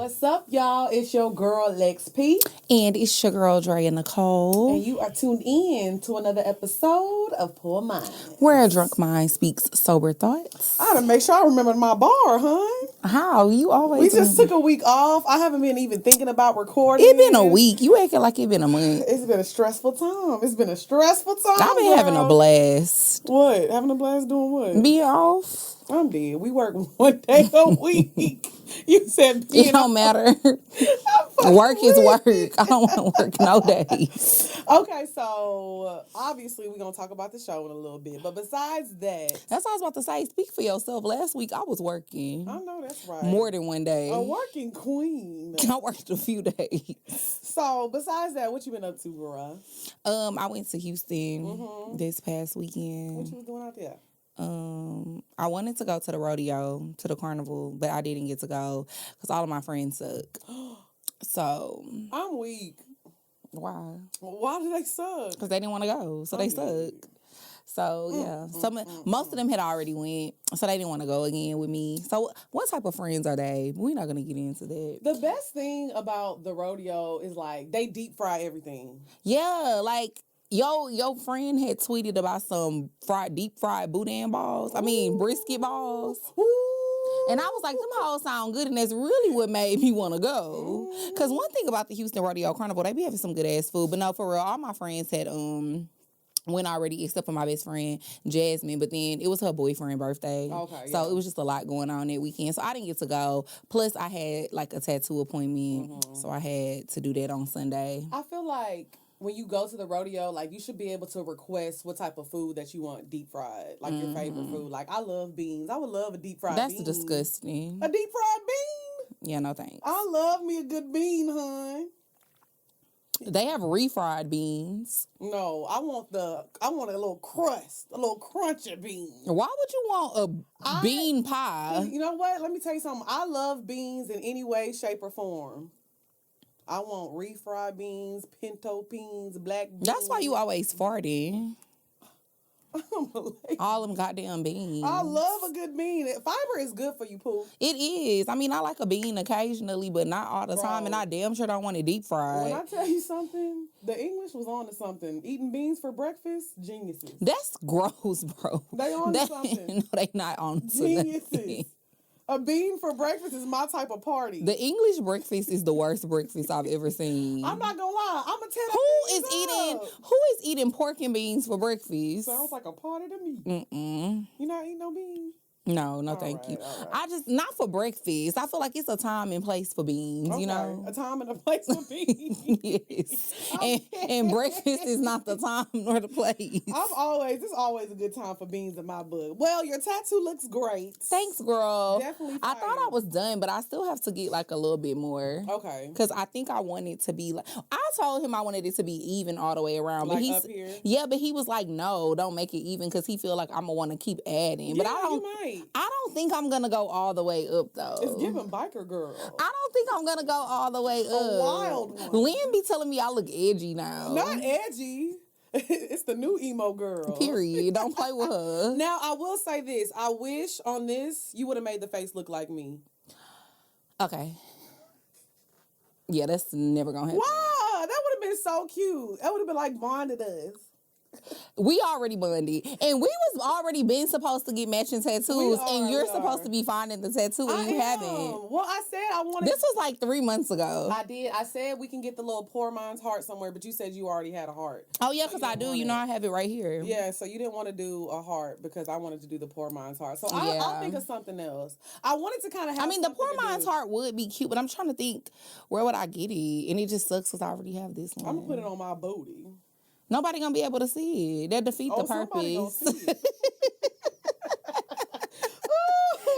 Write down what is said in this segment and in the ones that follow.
What's up, y'all? It's your girl, Lex P. And it's your girl, Dre and Nicole. And you are tuned in to another episode of Poor Minds, where a drunk mind speaks sober thoughts. I gotta make sure I remember my bar, huh? How? You always... We just took a week off. I haven't been even thinking about recording. It's been a week. You acting like it's been a month. It's been a stressful time. I've been having a blast. What? Having a blast doing what? Being off. I'm dead. We work one day a week. You said it don't matter. Work is work. I don't want to work no days. Okay, so obviously we're going to talk about the show in a little bit. But besides that... That's what I was about to say. Speak for yourself. Last week I was working. I know, that's right. More than one day. A working queen. I worked a few days. So besides that, what you been up to, girl? I went to Houston this past weekend. What you was doing out there? I wanted to go to the rodeo, to the carnival, but I didn't get to go because all of my friends suck. So I'm weak. Why? Why do they suck? Because they didn't want to go, so they suck. So yeah, most of them had already went, so they didn't want to go again with me. So what type of friends are they? We're not gonna get into that. The best thing about the rodeo is like they deep fry everything. Yeah, like. Your friend had tweeted about some deep fried boudin balls. I mean, brisket balls. Ooh. And I was like, them hoes sound good, and that's really what made me want to go. Because one thing about the Houston Rodeo Carnival, they be having some good-ass food. But no, for real, all my friends had went already, except for my best friend, Jasmine. But then it was her boyfriend's birthday. Okay, yeah. So it was just a lot going on that weekend. So I didn't get to go. Plus, I had, like, a tattoo appointment. So I had to do that on Sunday. I feel like... when you go to the rodeo, like, you should be able to request what type of food that you want deep fried. Like, your favorite food. Like, I love beans. I would love a deep fried bean. That's disgusting. A deep fried bean? Yeah, no thanks. I love me a good bean, hon. They have refried beans. No, I want a little crust, a little crunchy bean. Why would you want a bean pie? You know what? Let me tell you something. I love beans in any way, shape, or form. I want refried beans, pinto beans, black beans. That's why you always farting. All them goddamn beans. I love a good bean. Fiber is good for you, Pooh. It is. I mean, I like a bean occasionally, but not all the time. And I damn sure don't want it deep fried. When I tell you something, the English was on to something. Eating beans for breakfast, geniuses. That's gross, bro. They on to something. No, they not on to geniuses. Nothing. A bean for breakfast is my type of party. The English breakfast is the worst breakfast I've ever seen. I'm not gonna lie. I'm gonna tell Who is eating pork and beans for breakfast? Sounds like a party to me. You not eating no beans? No, thank you. I just, not for breakfast. I feel like it's a time and place for beans, you know? A time and a place for beans. Yes. And breakfast is not the time nor the place. It's always a good time for beans in my book. Well, your tattoo looks great. Thanks, girl. Definitely I thought I was done, but I still have to get like a little bit more. Okay. Because I think I want it to be like, I told him I wanted it to be even all the way around. Like but up here? Yeah, but he was like, no, don't make it even because he feel like I'm going to want to keep adding. Yeah, but you might. I don't think I'm going to go all the way up, though. It's giving biker girl. I don't think I'm going to go all the way up. A wild one. Lynn be telling me I look edgy now. Not edgy. It's the new emo girl. Period. Don't play with her. Now, I will say this. I wish on this, you would have made the face look like me. Okay. Yeah, that's never going to happen. Wow, that would have been so cute. That would have been like bonded us. We already bonded. And we was already been supposed to get matching tattoos. And you're supposed to be finding the tattoo and you haven't. Well, I said I wanted... This was like 3 months ago. I did. I said we can get the little Poor Minds heart somewhere, but you said you already had a heart. Oh, yeah, because I do. You know, I have it right here. Yeah, so you didn't want to do a heart because I wanted to do the Poor Minds heart. So I'll think of something else. I wanted to kind of have the Poor Minds heart would be cute, but I'm trying to think, where would I get it? And it just sucks because I already have this one. I'm going to put it on my booty. Nobody gonna be able to see it. That defeat the purpose.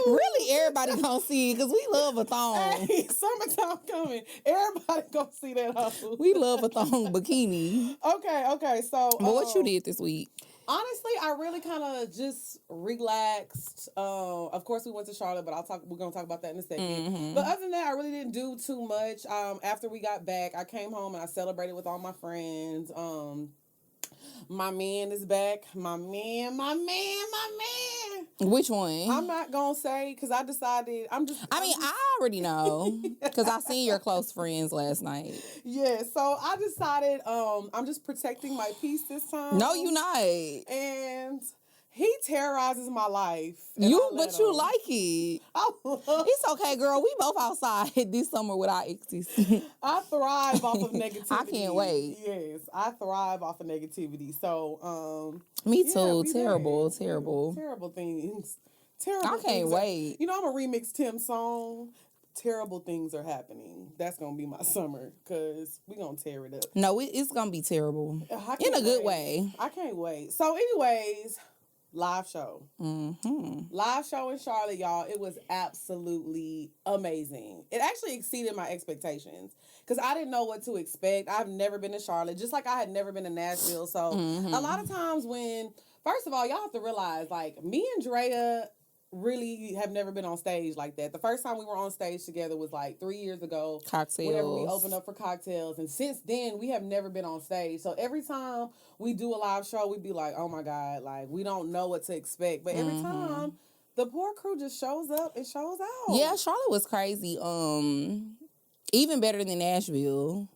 Really, everybody gonna see it because we love a thong. Hey, summertime coming. Everybody gonna see that hoe. We love a thong bikini. Okay. So, but what you did this week? Honestly, I really kind of just relaxed. Of course, we went to Charlotte, but we're gonna talk about that in a second. But other than that, I really didn't do too much. After we got back, I came home and I celebrated with all my friends. My man is back. My man. Which one? I'm not gonna say because I decided I already know because I seen your close friends last night. Yeah, so I decided I'm just protecting my peace this time. No, you not. And he terrorizes my life. But you like it. I It's okay, girl. We both outside this summer with our exes. I thrive off of negativity. I can't wait. Yes, I thrive off of negativity. So, me too. Yeah, terrible terrible things. Terrible. I can't wait. You know, I'm gonna remix Tim's song. Terrible things are happening. That's gonna be my summer because we gonna tear it up. No, it's gonna be terrible in a good way. I can't wait. So, anyways. Live show. Live show in Charlotte, y'all. It was absolutely amazing. It actually exceeded my expectations because I didn't know what to expect. I've never been to Charlotte, just like I had never been to Nashville. So a lot of times first of all, y'all have to realize, like, me and Drea really have never been on stage like that. The first time we were on stage together was like 3 years ago. Cocktails. Whenever we opened up for cocktails. And since then, we have never been on stage. So every time we do a live show, we be like, oh my God, like, we don't know what to expect. But every time, the poor crew just shows up and shows out. Yeah, Charlotte was crazy. Even better than Nashville.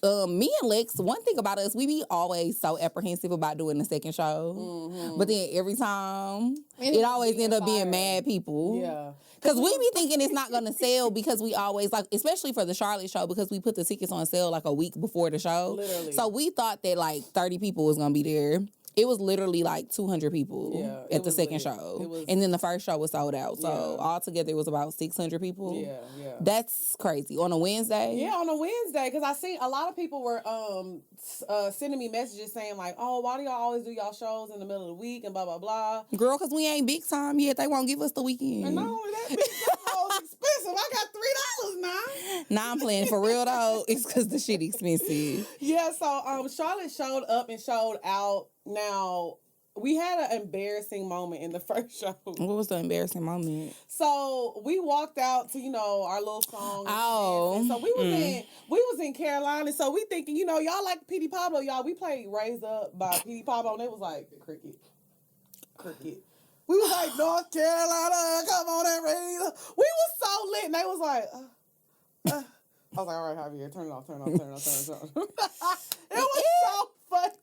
Me and Lex, one thing about us, we be always so apprehensive about doing the second show. But then every time, it always end up being mad people. Yeah. Because we be thinking it's not going to sell because we always, like, especially for the Charlotte show, because we put the tickets on sale like a week before the show. Literally. So we thought that like 30 people was going to be there. It was literally like 200 people at the second show. And then the first show was sold out. So altogether it was about 600 people. Yeah. That's crazy. On a Wednesday? Yeah, on a Wednesday. Because I see a lot of people were sending me messages saying like, oh, why do y'all always do y'all shows in the middle of the week and blah, blah, blah. Girl, because we ain't big time yet. They won't give us the weekend. And not only that, bitch, expensive. I got $3 now. Nah, I'm playing for real though. It's because the shit expensive. Yeah, so Charlotte showed up and showed out. Now, we had an embarrassing moment in the first show. What was the embarrassing moment? So we walked out to, our little song. Oh. So we was in Carolina. So we thinking, y'all like P.D. Pablo, y'all. We played Raise Up by P.D. Pablo, and it was like cricket. We was like, North Carolina, come on and raise up. We was so lit, and they was like, I was like, all right, Javier, turn it off. It was so funny.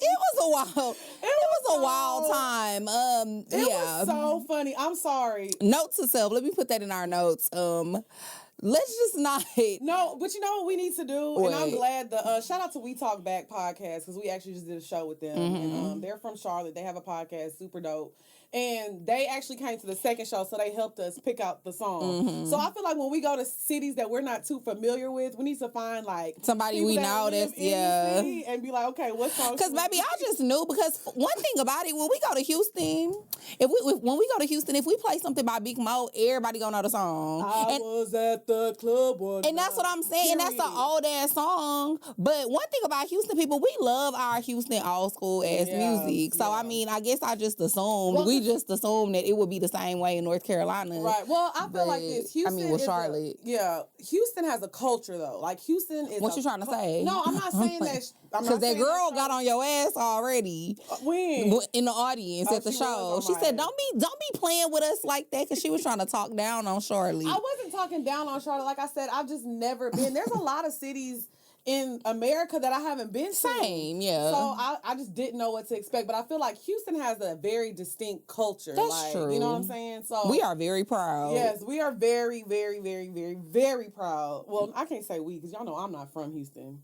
It was a wild time. It was so funny. I'm sorry. Note to self. Let me put that in our notes. Let's just not. No, but you know what we need to do? What? And I'm glad shout out to We Talk Back podcast because we actually just did a show with them. And they're from Charlotte. They have a podcast, super dope. And they actually came to the second show, so they helped us pick out the song. So I feel like when we go to cities that we're not too familiar with, we need to find like somebody we know that's and be like, okay, what song? Because baby, I just knew because one thing about it, when we go to Houston, if we play something by Big Mo, everybody gonna know the song. I was at the club one and that's what I'm saying. And that's an old ass song. But one thing about Houston people, we love our Houston old school ass music. So I mean, I guess I just assumed just assumed that it would be the same way in North Carolina. Right. Well, I feel like this. Houston Charlotte. Houston has a culture though. Like Houston is. What you trying to say? No, I'm not saying that. Because that girl got on your ass already. When? In the audience at the show. She said, "Don't be playing with us like that," because she was trying to talk down on Charlotte. I wasn't talking down on Charlotte. Like I said, I've just never been. There's a lot of cities in America that I haven't been to. Same, yeah. So I just didn't know what to expect. But I feel like Houston has a very distinct culture. That's true. You know what I'm saying? So we are very proud. Yes, we are very, very, very, very, very proud. Well, I can't say we because y'all know I'm not from Houston.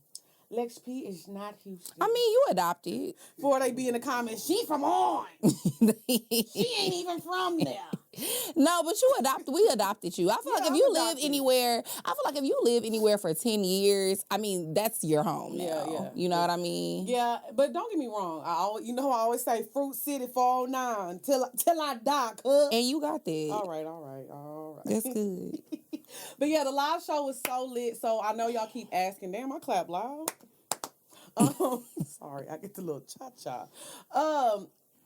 Lex P is not Houston. I mean, you adopted. Before they be in the comments, she from Orange. She ain't even from there. No, but we adopted you. I feel like if you live anywhere for 10 years, I mean, that's your home now. Yeah. You know what I mean? Yeah, but don't get me wrong. I always say Fruit City 409 till I die, cuz. And you got that. All right. That's good. But yeah, the live show was so lit. So I know y'all keep asking, damn, I clap loud. Sorry, I get the little cha-cha.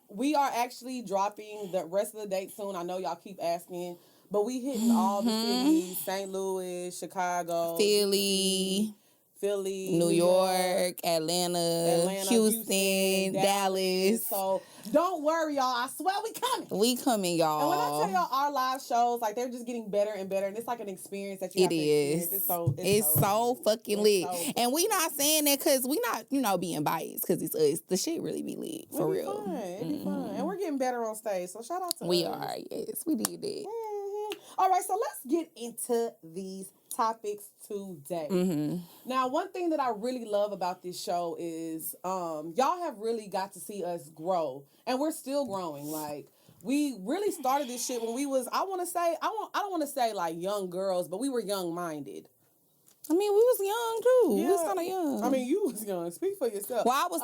We are actually dropping the rest of the dates soon. I know y'all keep asking, but we hitting all the cities: St. Louis, Chicago, Philly, Philly, New York, Atlanta, Houston, Dallas. So don't worry, y'all. I swear we coming. We coming, y'all. And when I tell y'all our live shows, like they're just getting better and better, and it's like an experience that you have to experience. It's so fucking lit. And we not saying that because we not, being biased because it's us. The shit really be lit, for real. It'd be fun. And we're getting better on stage, so shout out to us. We are, yes. We did that. All right, so let's get into these topics today. Now, one thing that I really love about this show is y'all have really got to see us grow, and we're still growing. Like, we really started this shit when we was, I don't want to say like young girls, but we were young-minded. I mean, we was young too. Yeah. We was kind of young. I mean, you was young. Speak for yourself. Well, I was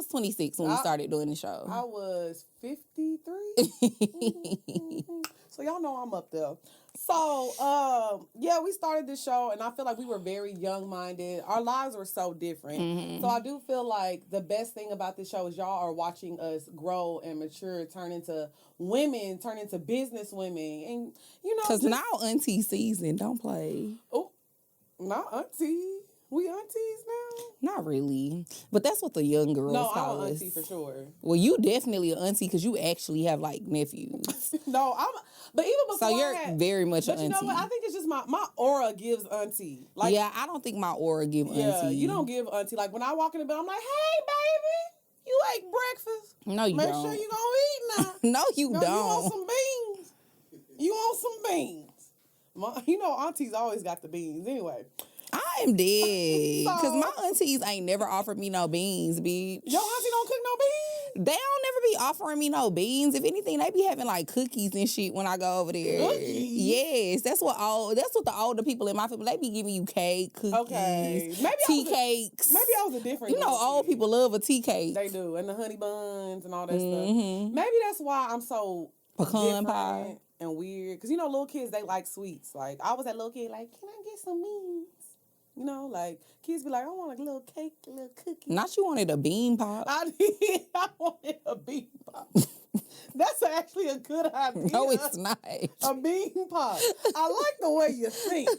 26 when we started doing the show. I was 53. So y'all know I'm up there. So, we started this show, and I feel like we were very young-minded. Our lives were so different. So I do feel like the best thing about this show is y'all are watching us grow and mature, turn into women, turn into business women. And, because now auntie season, don't play. Oh, not auntie. We aunties now? Not really. But that's what the young girls call I'm us. an auntie for sure. Well, you definitely an auntie because you actually have, like, nephews. But even before so you're very much an auntie. But you know what? I think it's just my aura gives auntie. Like, yeah, I don't think my aura give auntie. Yeah, you don't give auntie. Like, when I walk in the bed, I'm like, hey, baby, you ate breakfast? No, you don't. Make sure you gonna eat now. No, you don't. You want some beans? You want some beans? Aunties always got the beans. Anyway. I am dead. Because my aunties ain't never offered me no beans, bitch. Your auntie don't cook no beans? They don't never be offering me no beans. If anything, they be having like cookies and shit when I go over there. Cookies? Yes, that's what the older people in my family, they be giving you cake, cookies, tea cakes. Maybe I was a different old people love a tea cake. They do. And the honey buns and all that stuff. Maybe that's why I'm so pecan pie and weird. Because little kids, they like sweets. Like, I was that little kid, like, can I get some beans? Like, kids be like, I want a little cake, a little cookie. Not you wanted a bean pop. I did. I wanted a bean pop. That's actually a good idea. No, it's not. A bean pop. I like the way you think.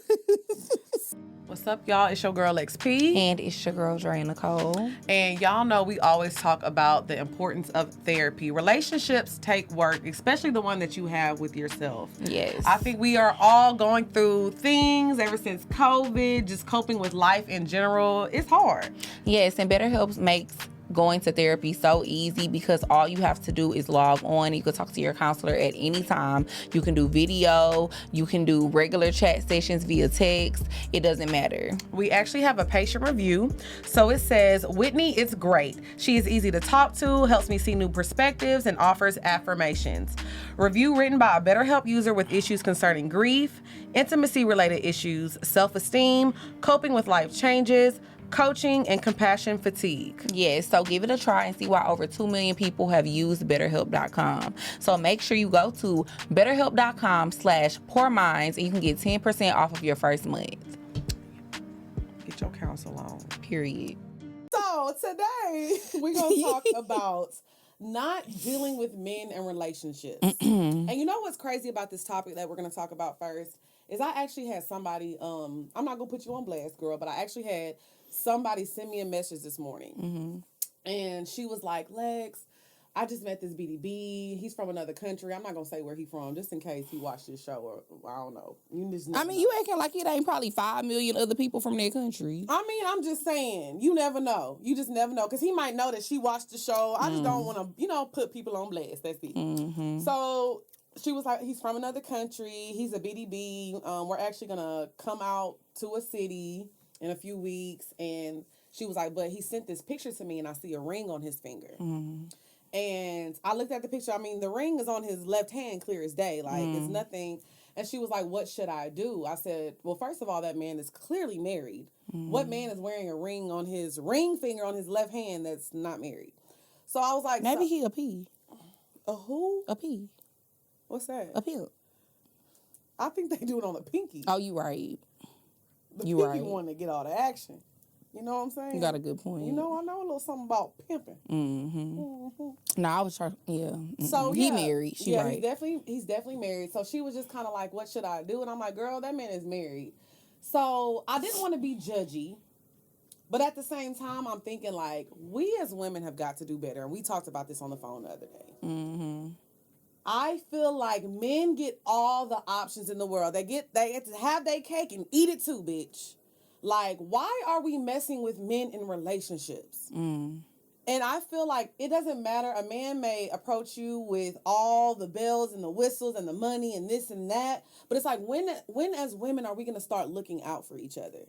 What's up, y'all? It's your girl XP. And it's your girl Dre Nicole. And y'all know we always talk about the importance of therapy. Relationships take work, especially the one that you have with yourself. Yes. I think we are all going through things ever since COVID, just coping with life in general. It's hard. Yes, and BetterHelp makes going to therapy so easy because all you have to do is log on. You can talk to your counselor at any time. You can do video. You can do regular chat sessions via text. It doesn't matter. We actually have a patient review. So it says, Whitney is great. She is easy to talk to, helps me see new perspectives, and offers affirmations. Review written by a BetterHelp user with issues concerning grief, intimacy-related issues, self-esteem, coping with life changes, coaching, and compassion fatigue. Yes, so give it a try and see why over 2 million people have used BetterHelp.com. So make sure you go to BetterHelp.com/PoorMinds and you can get 10% off of your first month. Get your counsel on. Period. So today we're going to talk about not dealing with men and relationships. And you know what's crazy about this topic that we're going to talk about first is I actually had somebody, I'm not going to put you on blast, girl, but I actually had somebody send me a message this morning. And she was like, Lex, I just met this BDB. He's from another country. I'm not going to say where he's from, just in case he watched this show or I don't know. You acting like it ain't probably 5 million other people from their country. I mean, I'm just saying, you never know. You just never know. Because he might know that she watched the show. I just don't want to, put people on blast. That's it. So she was like, he's from another country. He's a BDB. We're actually going to come out to a city in a few weeks. And she was like, but he sent this picture to me and I see a ring on his finger. And I looked at the picture. I mean, the ring is on his left hand, clear as day. Like, it's nothing. And she was like, what should I do? I said, well, first of all, that man is clearly married. What man is wearing a ring on his ring finger on his left hand that's not married? So I was like, maybe he a P. A who? A P. What's that? A pimp. I think they do it on the pinky. Oh, you right. The pinky one to get all the action. You know what I'm saying? You got a good point. I know a little something about pimping. No, I was trying. Yeah. So he married. She right. He's definitely married. So she was just kind of like, "What should I do?" And I'm like, "Girl, that man is married." So I didn't want to be judgy, But at the same time, I'm thinking like we as women have got to do better. And we talked about this on the phone the other day. Mm-hmm. I feel like men get all the options in the world. They get to have their cake and eat it too, bitch. Like, why are we messing with men in relationships? Mm. And I feel like it doesn't matter. A man may approach you with all the bells and the whistles and the money and this and that. But it's like, when as women are we going to start looking out for each other?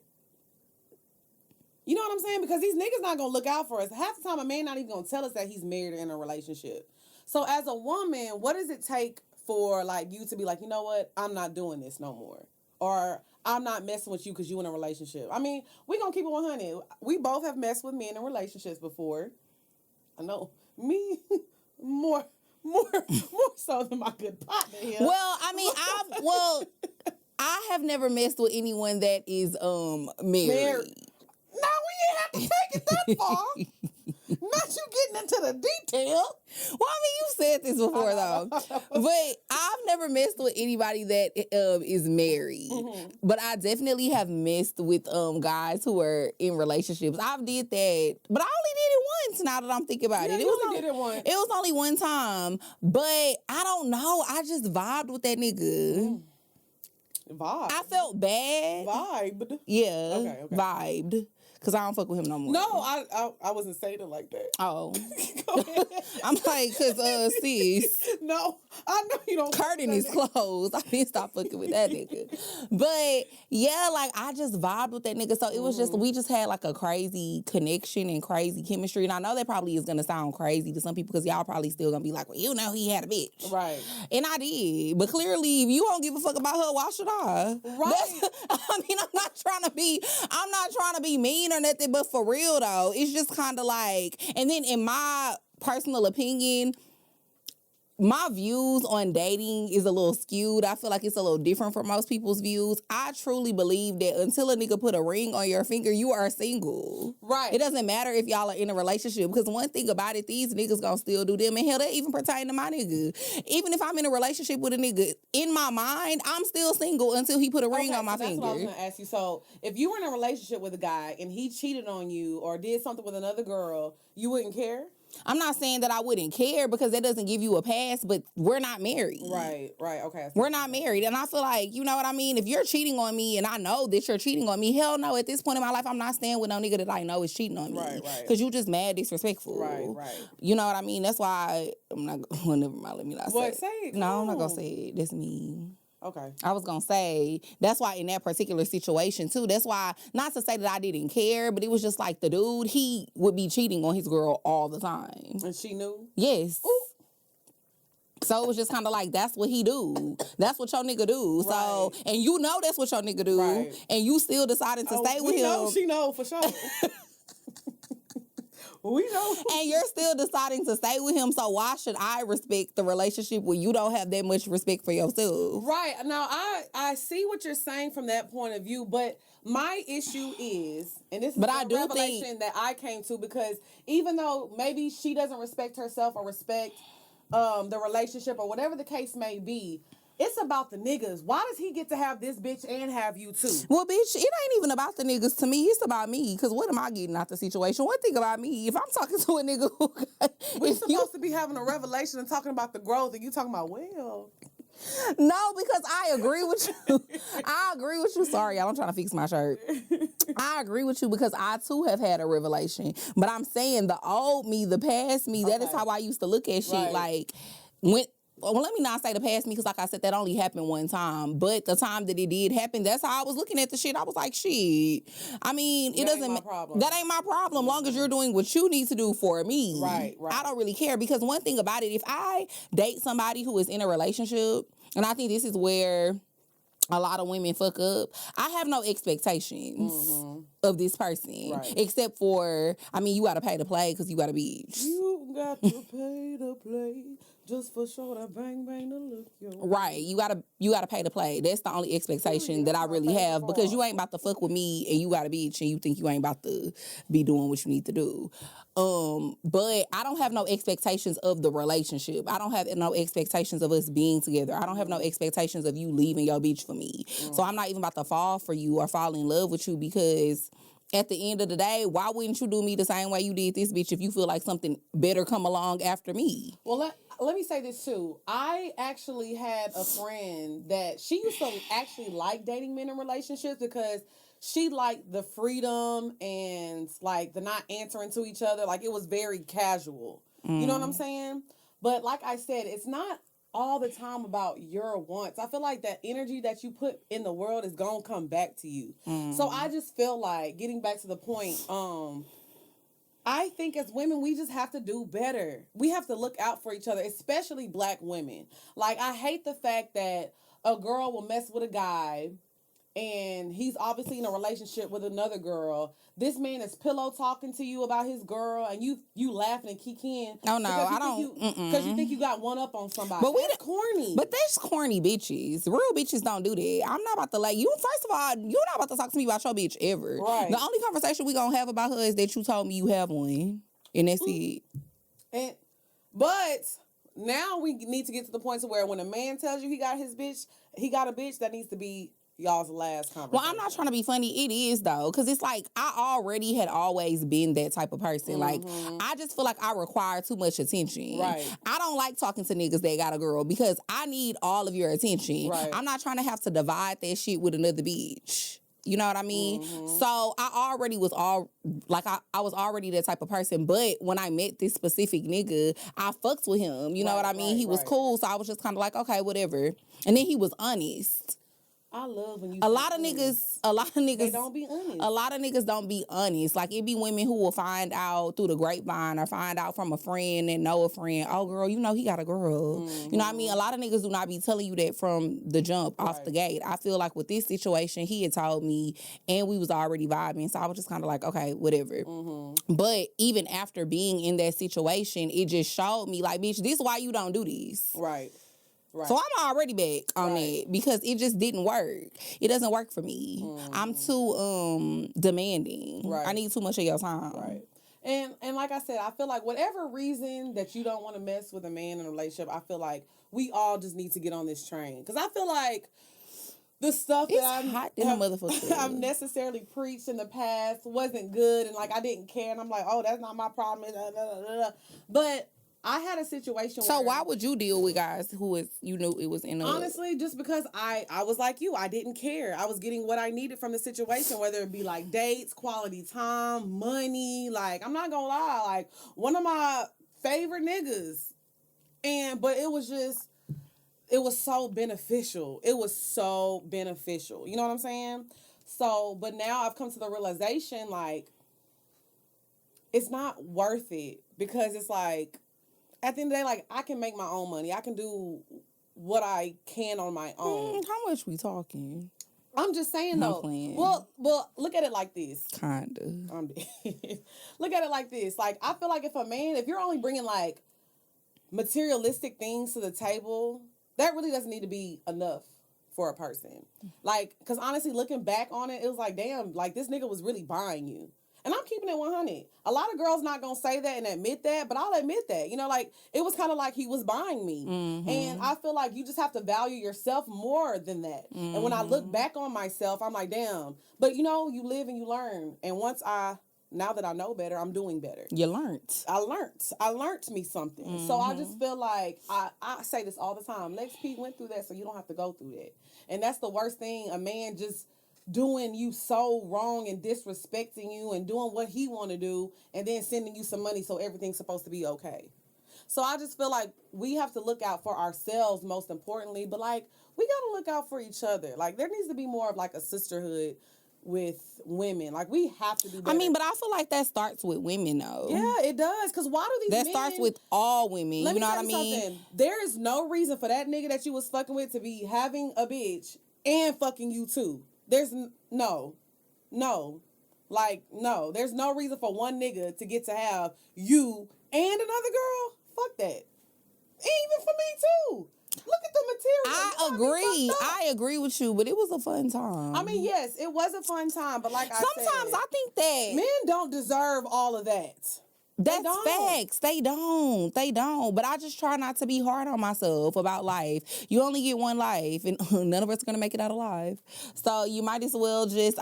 You know what I'm saying? Because these niggas not going to look out for us. Half the time, a man not even going to tell us that he's married or in a relationship. So as a woman, what does it take for like you to be like, you know what? I'm not doing this no more. Or I'm not messing with you because you in a relationship. I mean, we going to keep it 100. We both have messed with men in relationships before. I know. Me, more so than my good partner here. Well, I mean, I have never messed with anyone that is married. No, we didn't have to take it that far. Not you getting into the detail. Well, I mean, you said this before, though. But I've never messed with anybody that is married. Mm-hmm. But I definitely have messed with guys who are in relationships. I've did that. But I only did it once now that I'm thinking about it. You only did it once. It was only one time. But I don't know. I just vibed with that nigga. Vibe. I felt bad. Vibed. Yeah. Okay. Vibed. Because I don't fuck with him no more. No, I wasn't saying it like that. Oh. I'm like, because, sis. No, I know you don't. Curtain is closed. I didn't stop fucking with that nigga. But, yeah, like, I just vibed with that nigga. So it was just, we just had, like, a crazy connection and crazy chemistry. And I know that probably is going to sound crazy to some people because y'all probably still going to be like, well, you know he had a bitch. Right. And I did. But clearly, if you don't give a fuck about her, why should I? Right. I mean, I'm not trying to be mean or nothing, but for real though, it's just kind of like, and then in my personal opinion, my views on dating is a little skewed. I feel like it's a little different from most people's views. I truly believe that until a nigga put a ring on your finger, you are single. Right. It doesn't matter if y'all are in a relationship, because one thing about it, these niggas gonna still do them. And hell, that even pertain to my nigga. Even if I'm in a relationship with a nigga, in my mind, I'm still single until he put a ring on my finger. That's what I was gonna ask you. So if you were in a relationship with a guy and he cheated on you or did something with another girl, you wouldn't care? I'm not saying that I wouldn't care because that doesn't give you a pass, but we're not married. Right, okay. We're not married. And I feel like, you know what I mean? If you're cheating on me and I know that you're cheating on me, hell no, at this point in my life, I'm not staying with no nigga that I know is cheating on me. Right. Because you just mad disrespectful. Right. You know what I mean? That's why I'm not, well, never mind, let me not say it. Say it. No, I'm not going to say it. That's me. Okay. I was going to say, that's why in that particular situation, too, that's why, not to say that I didn't care, but it was just like the dude, he would be cheating on his girl all the time. And she knew? Yes. Ooh. So it was just kind of like, that's what he do. That's what your nigga do. Right. So, and you know that's what your nigga do. Right. And you still decided to stay with him. She know for sure. We know. And you're still deciding to stay with him, so why should I respect the relationship when you don't have that much respect for yourself? Right. Now, I see what you're saying from that point of view, but my issue is, and this is a revelation that I came to, because even though maybe she doesn't respect herself or respect the relationship or whatever the case may be, it's about the niggas. Why does he get to have this bitch and have you too? Well, bitch, it ain't even about the niggas to me. It's about me. Because what am I getting out the situation? One thing about me, if I'm talking to a nigga who... We're supposed to be having a revelation and talking about the growth, and you talking about, well... No, because I agree with you. I agree with you. Sorry, y'all, I'm trying to fix my shirt. I agree with you because I, too, have had a revelation. But I'm saying the old me, the past me, that is how I used to look at shit. Right. Like, well, let me not say the past me, because like I said, that only happened one time. But the time that it did happen, that's how I was looking at the shit. I was like, shit. I mean, it doesn't... That ain't my problem. Long as you're doing what you need to do for me. Right. I don't really care. Because one thing about it, if I date somebody who is in a relationship, and I think this is where a lot of women fuck up, I have no expectations of this person. Right. Except for, I mean, you got to pay to play because you got to be... You got to pay to play. Just for sure, that bang bang to look yo. Right, you gotta pay to play. That's the only expectation that I really have, because you ain't about to fuck with me and you got a bitch and you think you ain't about to be doing what you need to do. But I don't have no expectations of the relationship. I don't have no expectations of us being together. I don't have no expectations of you leaving your bitch for me. So I'm not even about to fall for you or fall in love with you, because at the end of the day, why wouldn't you do me the same way you did this bitch if you feel like something better come along after me? Well, let me say this too. I actually had a friend that she used to actually like dating men in relationships because she liked the freedom and like the not answering to each other. Like it was very casual. You know what I'm saying? But like I said, it's not all the time about your wants. I feel like that energy that you put in the world is gonna come back to you. So I just feel like, getting back to the point, I think as women, we just have to do better. We have to look out for each other, especially black women. Like, I hate the fact that a girl will mess with a guy and he's obviously in a relationship with another girl. This man is pillow talking to you about his girl, and you laughing and kikiing. Oh no, I don't. Because you think you got one up on somebody. But that's corny. But that's corny bitches. Real bitches don't do that. I'm not about to you. First of all, you're not about to talk to me about your bitch ever. Right. The only conversation we gonna have about her is that you told me you have one, and that's it. But now we need to get to the point to where when a man tells you he got a bitch, that needs to be y'all's last conversation. Well, I'm not trying to be funny. It is, though, because it's like I already had always been that type of person. Like, I just feel like I require too much attention. Right. I don't like talking to niggas that got a girl because I need all of your attention. Right. I'm not trying to have to divide that shit with another bitch. You know what I mean? So I already was I was already that type of person. But when I met this specific nigga, I fucked with him. You know what I mean? He was cool. So I was just kind of like, okay, whatever. And then he was honest. I love when you. A lot of niggas. They don't be honest. A lot of niggas don't be honest. Like, it be women who will find out through the grapevine or find out from a friend and know a friend. Oh, girl, you know he got a girl. You know what I mean? A lot of niggas do not be telling you that from the jump off the gate. I feel like with this situation, he had told me, and we was already vibing. So I was just kind of like, okay, whatever. But even after being in that situation, it just showed me, like, bitch, this is why you don't do this. Right. Right. So I'm already back on it because it just didn't work. It doesn't work for me. I'm too demanding. Right. I need too much of your time. Right. And like I said, I feel like whatever reason that you don't want to mess with a man in a relationship, I feel like we all just need to get on this train. Because I feel like the stuff I've necessarily preached in the past wasn't good, and like I didn't care, and I'm like, oh, that's not my problem. But I had a situation So why would you deal with guys who you knew it was in a... Honestly, just because I was like you. I didn't care. I was getting what I needed from the situation, whether it be like dates, quality time, money. Like, I'm not gonna lie, like one of my favorite niggas. But it was so beneficial. It was so beneficial. You know what I'm saying? So, but now I've come to the realization, like, it's not worth it because it's like, at the end of the day, like, I can make my own money. I can do what I can on my own. How much we talking? I'm just saying, though. Playing. Well, look at it like this. Kinda. Look at it like this. Like, I feel like if you're only bringing, like, materialistic things to the table, that really doesn't need to be enough for a person. Like, because honestly, looking back on it, it was like, damn, like, this nigga was really buying you. And I'm keeping it 100. A lot of girls not going to say that and admit that, but I'll admit that. You know, like, it was kind of like he was buying me. And I feel like you just have to value yourself more than that. And when I look back on myself, I'm like, damn. But, you know, you live and you learn. And now that I know better, I'm doing better. You learned. I learned me something. So I just feel like, I say this all the time. Lex P went through that, so you don't have to go through that. And that's the worst thing, a man just doing you so wrong and disrespecting you and doing what he want to do and then sending you some money so everything's supposed to be okay. So I just feel like we have to look out for ourselves most importantly, but like we got to look out for each other. Like there needs to be more of like a sisterhood with women. Like we have to be better. I mean, but I feel like that starts with women though. Yeah, it does. Because why do these men... That starts with all women. You know what I mean? Something. There is no reason for that nigga that you was fucking with to be having a bitch and fucking you too. There's no. There's no reason for one nigga to get to have you and another girl. Fuck that. Even for me too. Look at the material. I agree with you, but it was a fun time. I mean, yes, it was a fun time, but like sometimes I think that men don't deserve all of that. That's facts. They don't. But I just try not to be hard on myself about life. You only get one life, and none of us are going to make it out alive. So you might as well just,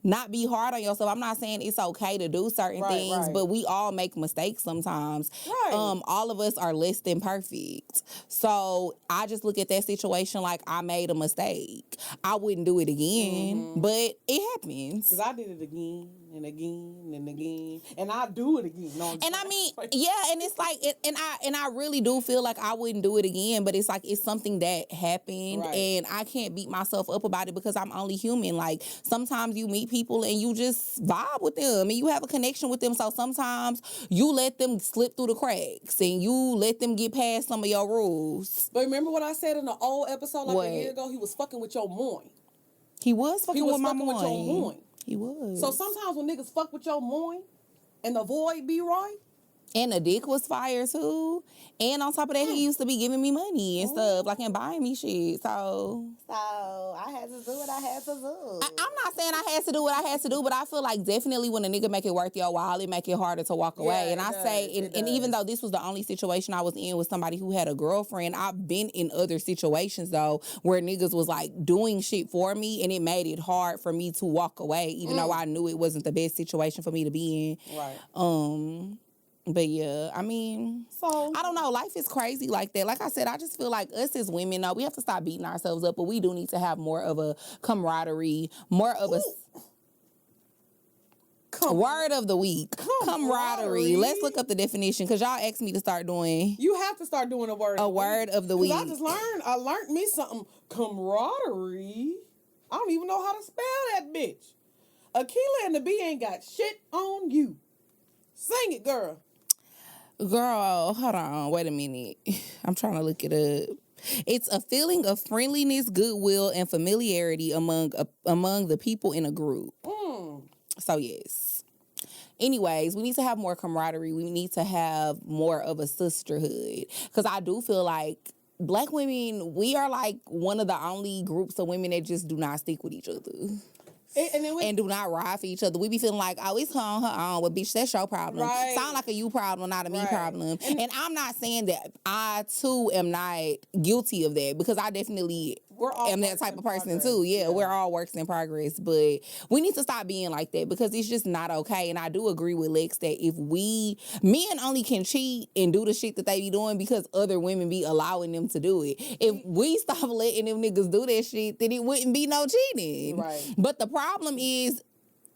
not be hard on yourself. I'm not saying it's okay to do certain things, but we all make mistakes sometimes. Right. All of us are less than perfect. So I just look at that situation like I made a mistake. I wouldn't do it again, but it happens. Because I did it again and again and again, and I do it again. No, and and it's like, and I really do feel like I wouldn't do it again, but it's like it's something that happened, and I can't beat myself up about it because I'm only human. Like sometimes you meet people and you just vibe with them and you have a connection with them. So sometimes you let them slip through the cracks and you let them get past some of your rules. But remember what I said in the old episode like a year ago? He was fucking with your moin. He was fucking with my moin. With your moin. He was. So sometimes when niggas fuck with your moin and the void be right. And the dick was fire too. And on top of that, he used to be giving me money and stuff, like, and buying me shit. So I had to do what I had to do. I'm not saying I had to do what I had to do, but I feel like definitely when a nigga make it worth your while, it make it harder to walk away. And and even though this was the only situation I was in with somebody who had a girlfriend, I've been in other situations though where niggas was like doing shit for me and it made it hard for me to walk away, even though I knew it wasn't the best situation for me to be in. Right. But yeah, so I don't know. Life is crazy like that. Like I said, I just feel like us as women, we have to stop beating ourselves up, but we do need to have more of a camaraderie, more of a word of the week. Camaraderie. Let's look up the definition because y'all asked me to start doing. You have to start doing a word of the week. I learned me something. Camaraderie. I don't even know how to spell that bitch. Aquila and the B ain't got shit on you. Sing it, girl. Girl, hold on. Wait a minute. I'm trying to look it up. It's a feeling of friendliness, goodwill, and familiarity among the people in a group. So, yes. Anyways, we need to have more camaraderie. We need to have more of a sisterhood. Because I do feel like Black women, we are like one of the only groups of women that just do not stick with each other. And do not ride for each other. We be feeling like, oh, it's her on her own. But bitch, that's your problem. Right. Sound like a you problem, not a me problem. And I'm not saying that I too am not guilty of that because I definitely am that type of person too. Yeah, we're all works in progress. But we need to stop being like that because it's just not okay. And I do agree with Lex that if men only can cheat and do the shit that they be doing because other women be allowing them to do it. If we stop letting them niggas do that shit, then it wouldn't be no cheating. Right. But the problem is,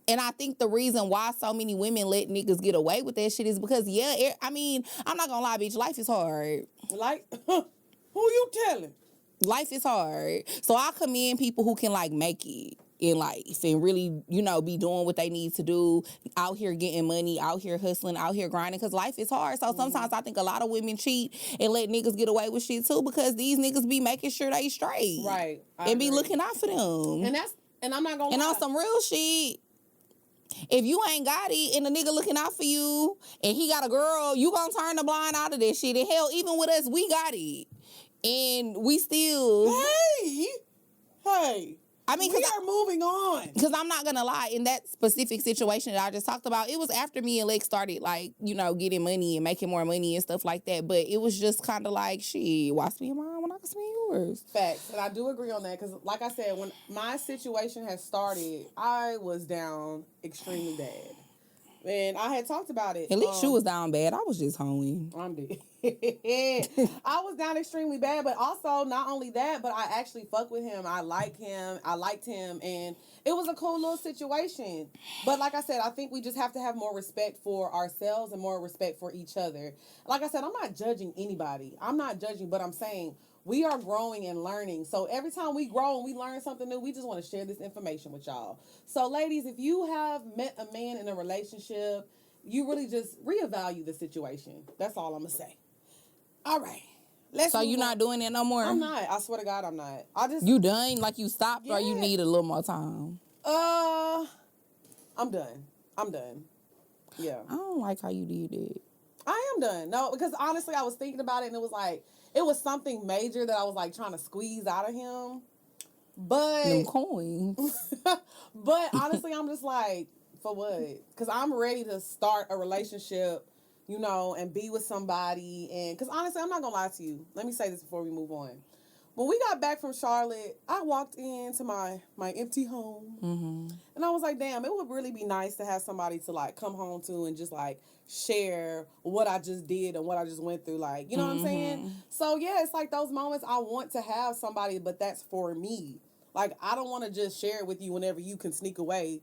and I think the reason why so many women let niggas get away with that shit is because, I'm not gonna lie, bitch, life is hard. Like, who you telling? Life is hard. So I commend people who can, like, make it in life and really, be doing what they need to do, out here getting money, out here hustling, out here grinding, because life is hard. So sometimes I think a lot of women cheat and let niggas get away with shit, too, because these niggas be making sure they straight. Right. And be looking out for them. And I'm not gonna And lie. on some real shit, if you ain't got it and the nigga looking out for you and he got a girl, you gonna turn the blind out of that shit. And hell, even with us, we got it. And we still... Hey. We are moving on. Because I'm not going to lie, in that specific situation that I just talked about, it was after me and Lex started, like, getting money and making more money and stuff like that. But it was just kind of like, shit, why spend mine when I can spend yours? Facts. And I do agree on that. Because, like I said, when my situation has started, I was down extremely bad. And I had talked about it. At least you was down bad. I was just hoeing. I'm dead. I was down extremely bad, but also not only that, but I actually fuck with him. I like him. I liked him, and it was a cool little situation. But like I said, I think we just have to have more respect for ourselves and more respect for each other. Like I said, I'm not judging anybody. I'm not judging, but I'm saying we are growing and learning. So every time we grow and we learn something new, we just want to share this information with y'all. So ladies, if you have met a man in a relationship, you really just reevaluate the situation. That's all I'm going to say. All right. So you're not doing that no more? I'm not. I swear to God, I'm not. You done? Like you stopped or you need a little more time? I'm done. Yeah. I don't like how you did it. I am done. No, because honestly, I was thinking about it and it was like, it was something major that I was like trying to squeeze out of him. But them coins. But honestly, I'm just like, for what? Because I'm ready to start a relationship you know, and be with somebody. And because honestly, I'm not gonna lie to you. Let me say this before we move on. When we got back from Charlotte, I walked into my empty home, and I was like, damn, it would really be nice to have somebody to like come home to and just like share what I just did and what I just went through. Like, you know what I'm saying? So yeah, it's like those moments I want to have somebody, but that's for me. Like, I don't want to just share it with you whenever you can sneak away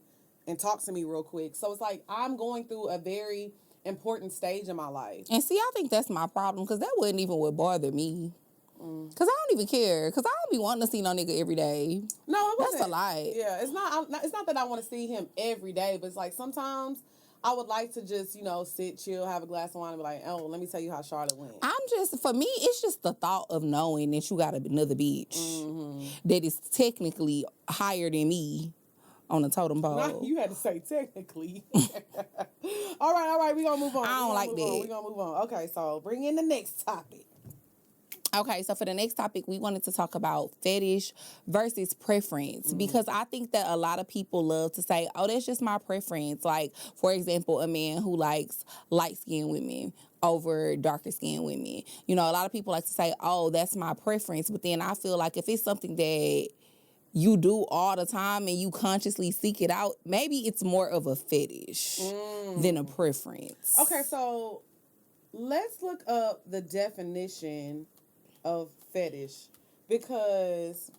and talk to me real quick. So it's like I'm going through a very important stage in my life. And see, I think that's my problem, because that wouldn't even would bother me. Because I don't even care. Because I don't be wanting to see no nigga every day. No, it wasn't. That's a lie. Yeah, it's not that I want to see him every day, but it's like sometimes I would like to just, you know, sit, chill, have a glass of wine, and be like, oh, let me tell you how Charlotte went. For me, it's just the thought of knowing that you got another bitch that is technically higher than me on the totem pole. Now, you had to say technically. All right, we're going to move on. I don't like that. We're going to move on. Okay, so bring in the next topic. Okay, so for the next topic, we wanted to talk about fetish versus preference, because I think that a lot of people love to say, oh, that's just my preference. Like, for example, a man who likes light-skinned women over darker-skinned women. You know, a lot of people like to say, oh, that's my preference. But then I feel like if it's something that you do all the time and you consciously seek it out, maybe it's more of a fetish than a preference. Okay, so let's look up the definition of fetish, because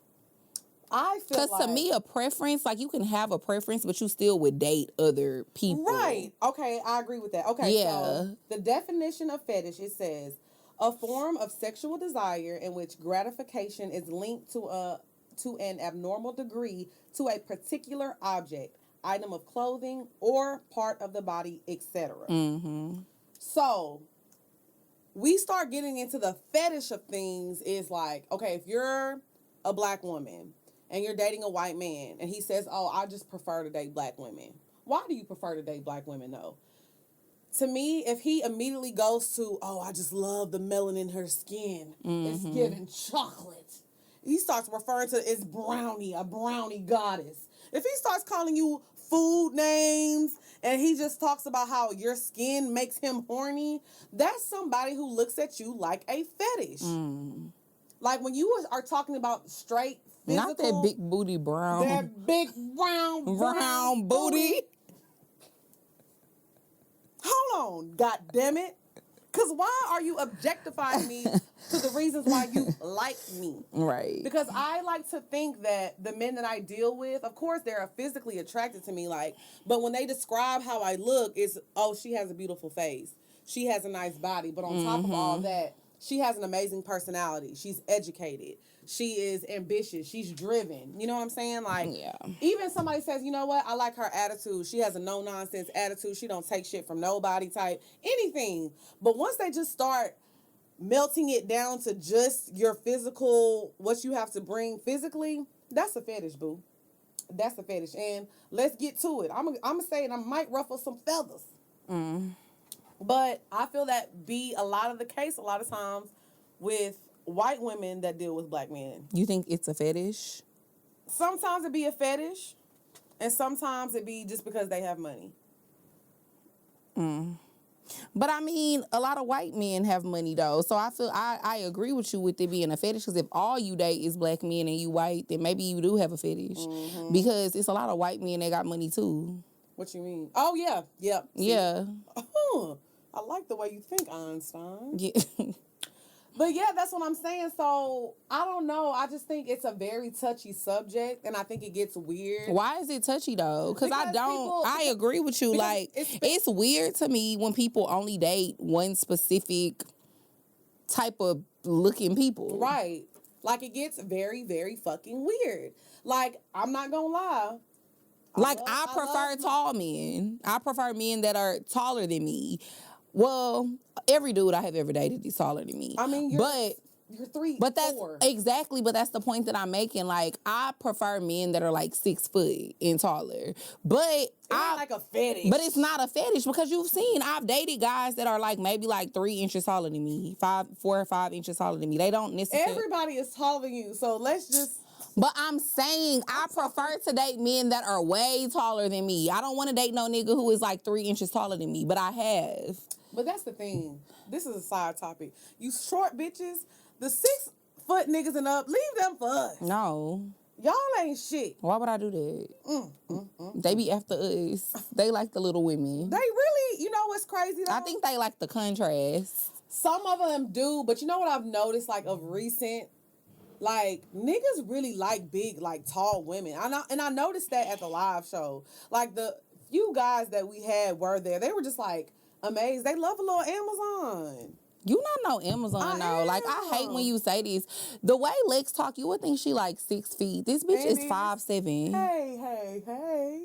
I feel like... Because to me, a preference, like, you can have a preference, but you still would date other people. Right. Okay, I agree with that. Okay, yeah. So the definition of fetish, it says, a form of sexual desire in which gratification is linked to an abnormal degree to a particular object, item of clothing, or part of the body, etc. So we start getting into the fetish of things. Is like, okay, if you're a black woman and you're dating a white man and he says, oh, I just prefer to date black women. Why do you prefer to date black women, though? To me, if he immediately goes to, oh, I just love the melanin in her skin, it's giving chocolate. He starts referring to it's brownie, a brownie goddess. If he starts calling you food names and he just talks about how your skin makes him horny, that's somebody who looks at you like a fetish. Like when you are talking about straight physical... Not that big booty brown. That big brown booty. Hold on, goddammit. Because why are you objectifying me to the reasons why you like me? Right. Because I like to think that the men that I deal with, of course, they're physically attracted to me, like, but when they describe how I look, it's, oh, she has a beautiful face. She has a nice body. But on top of all that, she has an amazing personality. She's educated. She is ambitious. She's driven. You know what I'm saying? Like, even somebody says, you know what? I like her attitude. She has a no-nonsense attitude. She don't take shit from nobody type. Anything. But once they just start melting it down to just your physical, what you have to bring physically, that's a fetish, boo. That's a fetish. And let's get to it. I'm going to say it. I might ruffle some feathers. But I feel that be a lot of the case a lot of times with white women that deal with black men. You think it's a fetish? Sometimes it be a fetish, and sometimes it be just because they have money. But I mean, a lot of white men have money though, so I feel I agree with you with it being a fetish. Because if all you date is black men and you white, then maybe you do have a fetish. Because it's a lot of white men that got money too. What you mean? Oh yeah, yep. Yeah. I like the way you think, Einstein. Yeah. But yeah, that's what I'm saying. So, I don't know. I just think it's a very touchy subject, and I think it gets weird. Why is it touchy, though? Because I agree with you. Like, it's weird to me when people only date one specific type of looking people. Right. Like, it gets very, very fucking weird. Like, I'm not gonna lie. I prefer tall men. I prefer men that are taller than me. Well, every dude I have ever dated is taller than me. I mean, you're 3'4". Exactly, but that's the point that I'm making. Like, I prefer men that are like 6 foot and taller. But it's not like a fetish. But it's not a fetish because I've dated guys that are like maybe like 3 inches taller than me, 4 or 5 inches taller than me. They don't necessarily. Everybody is taller than you, so let's just. But I'm saying I prefer to date men that are way taller than me. I don't want to date no nigga who is like 3 inches taller than me, but I have. But that's the thing. This is a side topic. You short bitches, the 6-foot niggas and up, leave them for us. No. Y'all ain't shit. Why would I do that? They be after us. They like the little women. They really, you know what's crazy though? I think they like the contrast. Some of them do, but you know what I've noticed, like, of recent? Like, niggas really like big, like, tall women. I noticed that at the live show. Like, the few guys that we had were there. They were just, like, amazed. They love a little Amazon. You not no Amazon, though. Like, I hate when you say this. The way Lex talk, you would think she, like, 6 feet. This bitch is 5'7". Hey.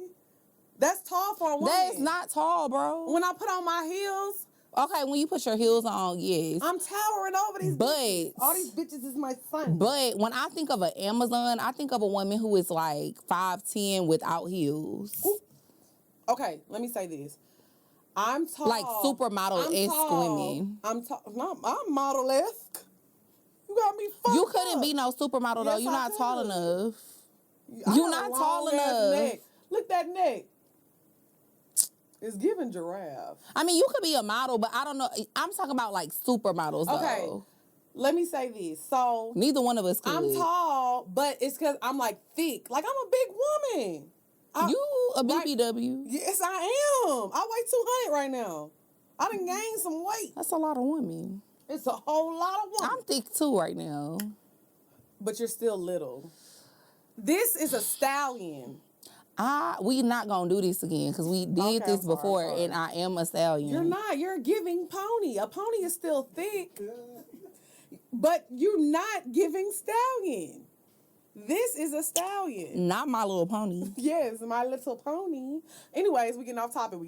That's tall for a woman. That's not tall, bro. When I put on my heels... Okay, when you put your heels on, yes. I'm towering over these bitches. All these bitches is my son. But when I think of an Amazon, I think of a woman who is like 5'10" without heels. Ooh. Okay, let me say this. I'm tall. Like supermodel-esque women. No, I'm model-esque. You got me fucked You couldn't up. be no supermodel, though. Yes, You're not tall enough. You're not tall enough. Neck. Look that neck. It's giving giraffe. I mean, you could be a model, but I don't know. I'm talking about like supermodels, Okay. though. Let me say this. So Neither one of us could. I'm tall, but it's because I'm like thick. Like, I'm a big woman. You a BBW. Yes, I am. I weigh 200 right now. I done gained some weight. That's a lot of women. It's a whole lot of women. I'm thick too right now. But you're still little. This is a stallion. We not gonna do this again because we did this before, and I am a stallion. You're not. You're a giving pony. A pony is still thick, but you're not giving stallion. This is a stallion. Not My Little Pony. Yes, My Little Pony. Anyways, we're getting off topic.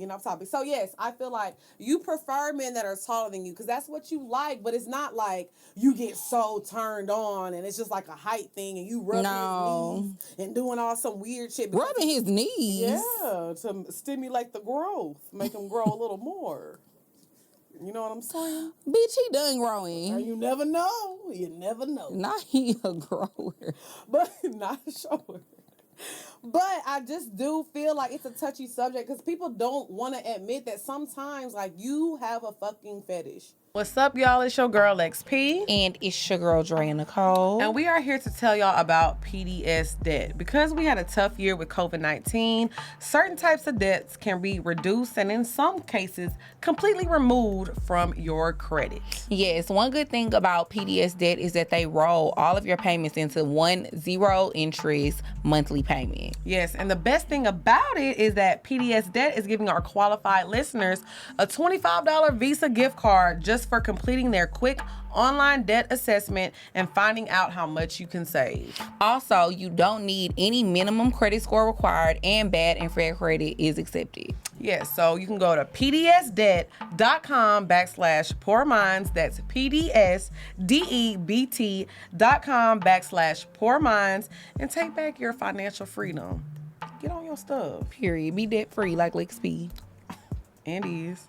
So, yes, I feel like you prefer men that are taller than you because that's what you like, but it's not like you get so turned on and it's just like a height thing and you rubbing his knees and doing all some weird shit. Rubbing his knees? Yeah, to stimulate the growth, make him grow a little more. You know what I'm saying? Bitch, he done growing. And you never know. You never know. Not he a grower. But not a shower. But I just do feel like it's a touchy subject because people don't want to admit that sometimes, like, you have a fucking fetish. What's up, y'all? It's your girl, XP. And it's your girl, Dre Nicole. And we are here to tell y'all about PDS debt. Because we had a tough year with COVID-19, certain types of debts can be reduced and in some cases, completely removed from your credit. Yes, one good thing about PDS debt is that they roll all of your payments into one zero interest monthly payment. Yes, and the best thing about it is that PDS debt is giving our qualified listeners a $25 Visa gift card just for completing their quick online debt assessment and finding out how much you can save. Also, you don't need any minimum credit score required and bad and fair credit is accepted. Yes, so you can go to pdsdebt.com/poorminds. That's pdsdebt.com/poorminds and take back your financial freedom. Get on your stuff. Period. Be debt free like Lex P. And is.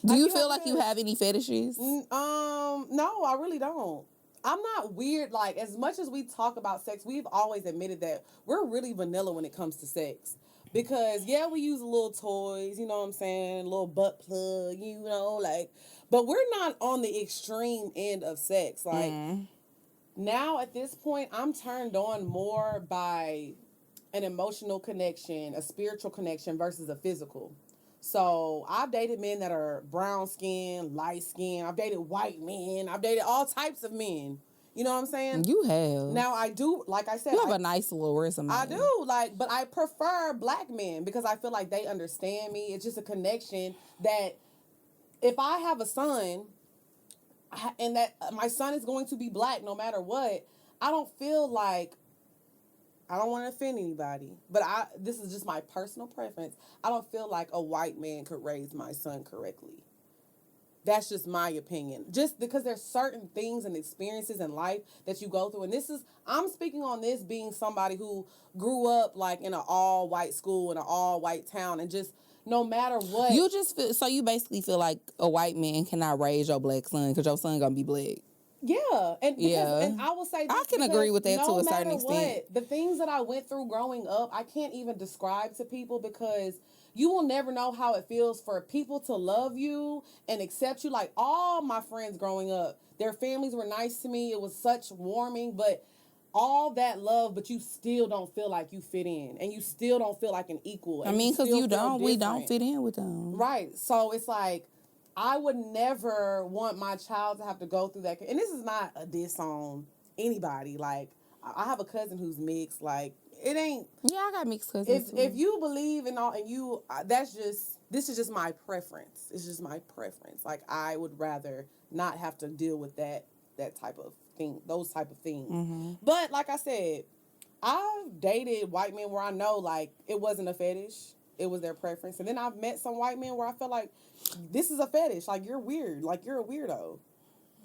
Do you feel like you have any fetishes? No, I really don't. I'm not weird. Like, as much as we talk about sex, we've always admitted that we're really vanilla when it comes to sex. Because, yeah, we use little toys, you know what I'm saying? A little butt plug, you know, like, but we're not on the extreme end of sex. Like, now at this point, I'm turned on more by an emotional connection, a spiritual connection versus a physical. So I've dated men that are brown skin, light skin. I've dated white men. I've dated all types of men. You know what I'm saying? You have. Now I do, like I said, you have a nice little resume. I do, but I prefer black men because I feel like they understand me. It's just a connection that if I have a son and that my son is going to be black no matter what, I don't feel like, I don't want to offend anybody, but this is just my personal preference. I don't feel like a white man could raise my son correctly. That's just my opinion. Just because there's certain things and experiences in life that you go through. And I'm speaking on this being somebody who grew up like in an all-white school, in an all-white town, and just no matter what. You just feel, so you basically feel like a white man cannot raise your black son because your son gonna be black. Yeah, and and I will say this, I can agree with that to a certain extent. The things that I went through growing up, I can't even describe to people because you will never know how it feels for people to love you and accept you. Like all my friends growing up, their families were nice to me. It was such warming, but all that love, but you still don't feel like you fit in, and you still don't feel like an equal. I mean, because we don't fit in with them, right? So it's like, I would never want my child to have to go through that. And this is not a diss on anybody. Like, I have a cousin who's mixed. Like, it ain't. Yeah, I got mixed cousins. If you believe in all, and you, this is just my preference. It's just my preference. Like, I would rather not have to deal with that type of thing, those type of things. Mm-hmm. But like I said, I've dated white men where I know, like, it wasn't a fetish. It was their preference. And then I've met some white men where I felt like, this is a fetish. Like, you're weird. Like, you're a weirdo.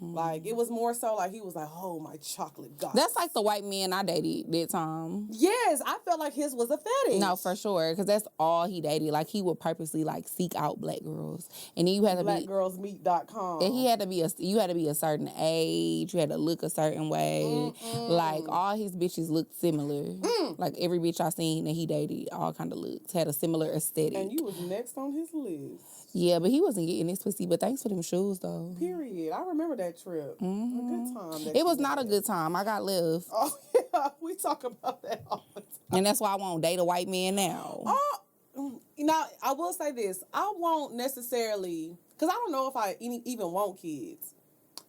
Like, it was more so like, he was like, oh, my chocolate god. That's like the white man I dated that time. Yes, I felt like his was a fetish. No, for sure, because that's all he dated. Like, he would purposely, like, seek out black girls. And then you had to be... Blackgirlsmeet.com. And you had to be a certain age. You had to look a certain way. Like, all his bitches looked similar. Like, every bitch I seen that he dated, all kind of looks. Had a similar aesthetic. And you was next on his list. Yeah, but he wasn't getting his pussy. But thanks for them shoes, though. Period. I remember that trip. Mm-hmm. A good time. It was not a good time. I got left. Oh, yeah. We talk about that all the time. And that's why I won't date a white man now. Oh, now, I will say this. I won't necessarily, because I don't know if I even want kids.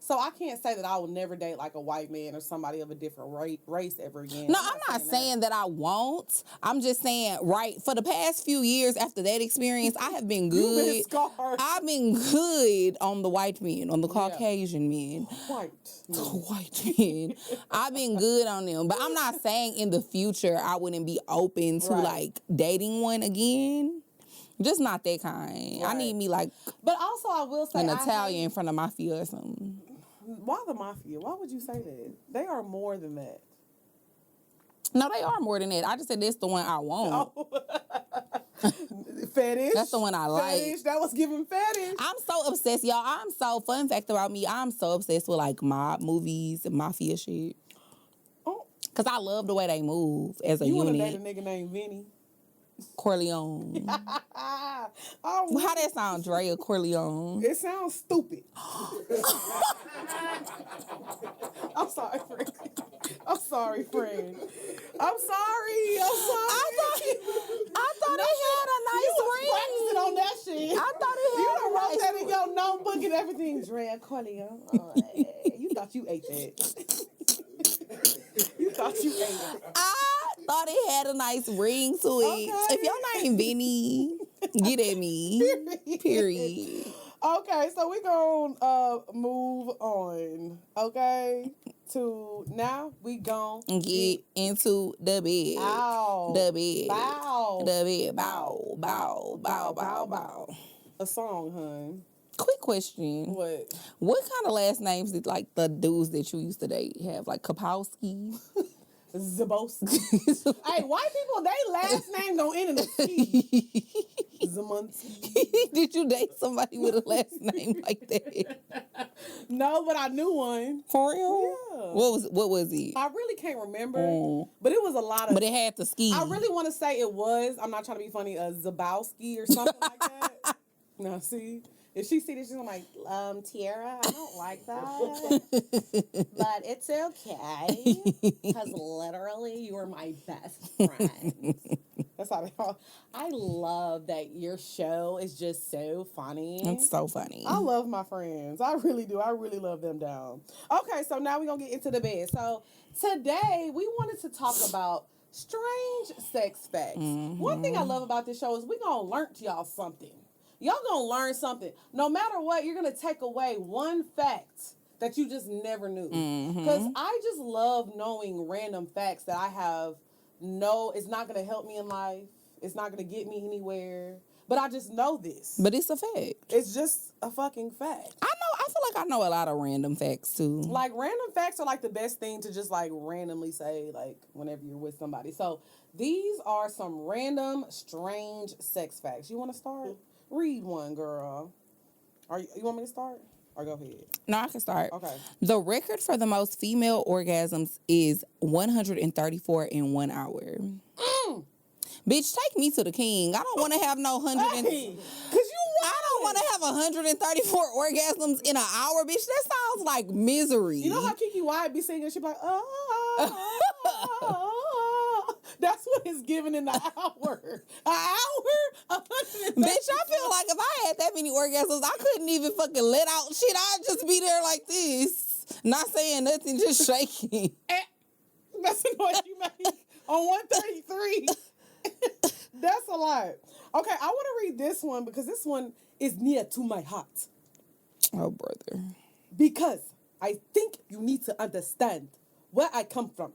So I can't say that I will never date like a white man or somebody of a different race ever again. No, I'm not saying that I won't. I'm just saying, right, for the past few years after that experience, I have been good. You've been scarred. I've been good on the white men, on the Caucasian men. White men. I've been good on them. But I'm not saying in the future I wouldn't be open to like dating one again. Just not that kind. Right. I need me like... But also I will say... an Italian from the mafia or something. Why the mafia? Why would you say that? They are more than that. No, they are more than that. I just said that's the one I want. Oh. Fetish. That's the one I like. Fetish. That was giving fetish. I'm so obsessed, y'all. Fun fact about me, I'm so obsessed with like mob movies and mafia shit. Oh. Because I love the way they move as a unit. You want to date a nigga named Vinny? Corleone. How that sound, Drea Corleone? It sounds stupid. I'm sorry, friend. I'm sorry. I thought it had a nice ring. Practicing on that shit. I thought it had a nice that in your notebook and everything. Drea Corleone. Oh, you thought you ate that. You thought you ate it. I thought it had a nice ring to it. Okay. If your name Vinny, get at me. Period. Okay, so we're going to move on, okay? To now we gon' get into the bed. Ow. The bed. Bow. The bed. Bow, bow, bow, bow, bow. A song, hun. Quick question. What kind of last names did like the dudes that you used to date have? Like Kapowski? Zabowski. Hey, white people, they last name don't end in a C. Zamunski. Did you date somebody with a last name like that? No, but I knew one. For real? Yeah. What was he? I really can't remember. But it was a lot of... But it had the ski. I really want to say it was, I'm not trying to be funny, a Zabowski or something like that. Now, see... If she see this, she's like, Tiara, I don't like that. But it's okay. Because literally, you are my best friend. That's how they are. I love that your show is just so funny. It's so funny. I love my friends. I really do. I really love them down. Okay, so now we're going to get into the bed. So today, we wanted to talk about strange sex facts. Mm-hmm. One thing I love about this show is we're going to learn to y'all something. Y'all gonna learn something. No matter what, you're gonna take away one fact that you just never knew. Because I just love knowing random facts that I have it's not gonna help me in life. It's not gonna get me anywhere. But I just know this. But it's a fact. It's just a fucking fact. I feel like I know a lot of random facts too. Like random facts are like the best thing to just like randomly say like whenever you're with somebody. So these are some random strange sex facts. You wanna start? Read one, girl. You want me to start? Or go ahead. No, I can start. Okay. The record for the most female orgasms is 134 in 1 hour. Bitch, take me to the king. I don't want to have no 100. Hey, cause you I don't want to have 134 orgasms in an hour, bitch. That sounds like misery. You know how Kiki Wyatt be singing? She be like, that's what it's giving in the hour. An hour? Bitch, I feel like if I had that many orgasms, I couldn't even fucking let out shit. I'd just be there like this. Not saying nothing, just shaking. That's the noise you make on 133. That's a lot. Okay, I want to read this one because this one is near to my heart. Oh, brother. Because I think you need to understand where I come from.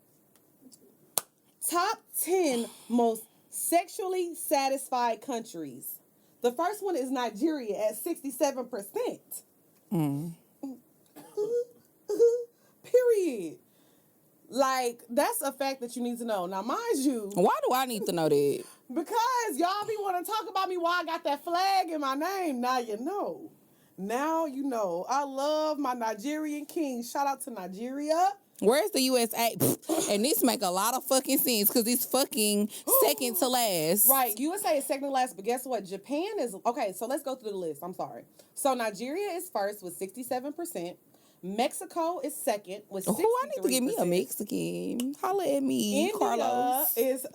Top 10 most sexually satisfied countries. The first one is Nigeria at 67%. Period. Like, that's a fact that you need to know. Now, mind you... Why do I need to know that? Because y'all be want to talk about me why I got that flag in my name. Now you know. Now you know. I love my Nigerian king. Shout out to Nigeria. Where's the USA? And this make a lot of fucking sense because it's fucking second to last. Right. USA is second to last, but guess what? Japan is... Okay, so let's go through the list. I'm sorry. So Nigeria is first with 67%. Mexico is second with 63%. Oh, I need to get me a Mexican. Holla at me, India Carlos. is...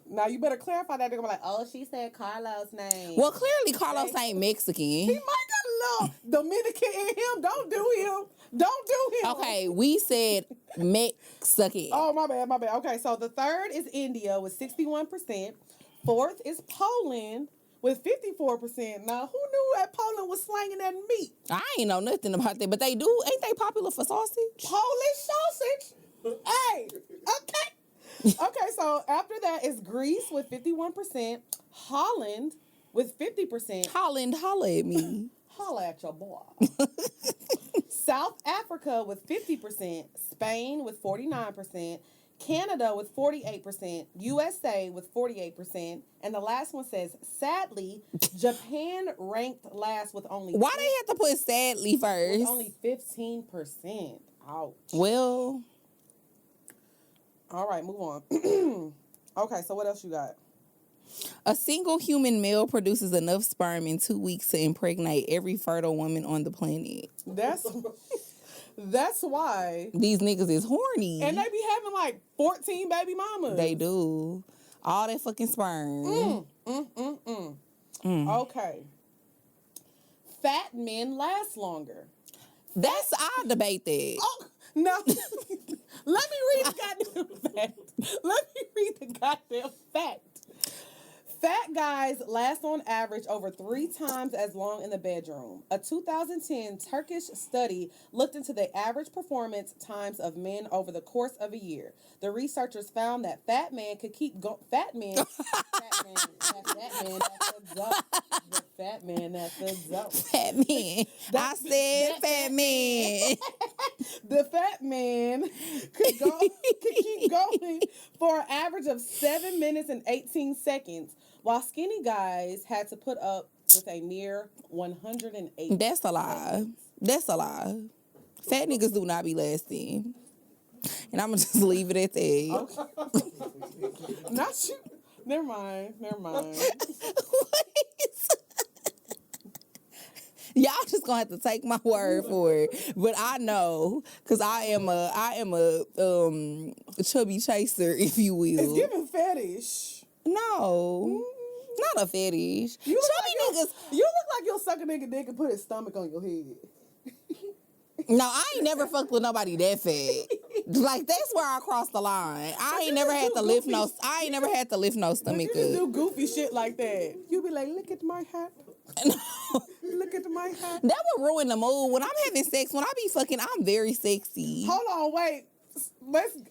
Now, you better clarify that. They're going to be like, oh, she said Carlos' name. Well, clearly Carlos ain't Mexican. He might got a little Dominican in him. Don't do him. Don't do him. Okay, we said Mexican. Oh, my bad. Okay, so the third is India with 61%. Fourth is Poland with 54%. Now, who knew that Poland was slanging that meat? I ain't know nothing about that, but they do. Ain't they popular for sausage? Polish sausage? Hey, okay. Okay, so after that is Greece with 51%, Holland with 50%. Holland, holla at me. Holla at your boy. South Africa with 50%, Spain with 49%, Canada with 48%, USA with 48%, and the last one says, sadly, Japan ranked last with only... Why they have to put sadly first? With only 15%. Ouch. Well... All right, move on. Okay, so what else you got? A single human male produces enough sperm in 2 weeks to impregnate every fertile woman on the planet. That's why these niggas is horny. And they be having like 14 baby mamas. They do. All that fucking sperm. Okay. Fat men last longer. I debate that. Oh, no. Let me read the goddamn fact. Let me read the goddamn fact. Fat guys last on average over 3 times as long in the bedroom. A 2010 Turkish study looked into the average performance times of men over the course of a year. The researchers found that fat men could keep going. Fat man, that's a dope. The fat man, that's a dope. Fat man. I said fat man. The fat man could keep going for an average of 7 minutes and 18 seconds. While skinny guys had to put up with a mere 108. That's a lie. That's a lie. Fat niggas do not be lasting. And I'm going to just leave it at that. Okay. Not you. Never mind. Y'all just going to have to take my word for it. But I know, because I am a chubby chaser, if you will. It's giving fetish. No. Not a fetish. You look like you'll suck a nigga dick and put his stomach on your head. No, I ain't never fucked with nobody that fat. Like, that's where I crossed the line. I ain't never had to lift no stomach You just do goofy shit like that. You be like, look at my hat. Look at my hat. That would ruin the mood. When I'm having sex, when I be fucking, I'm very sexy. Hold on, wait.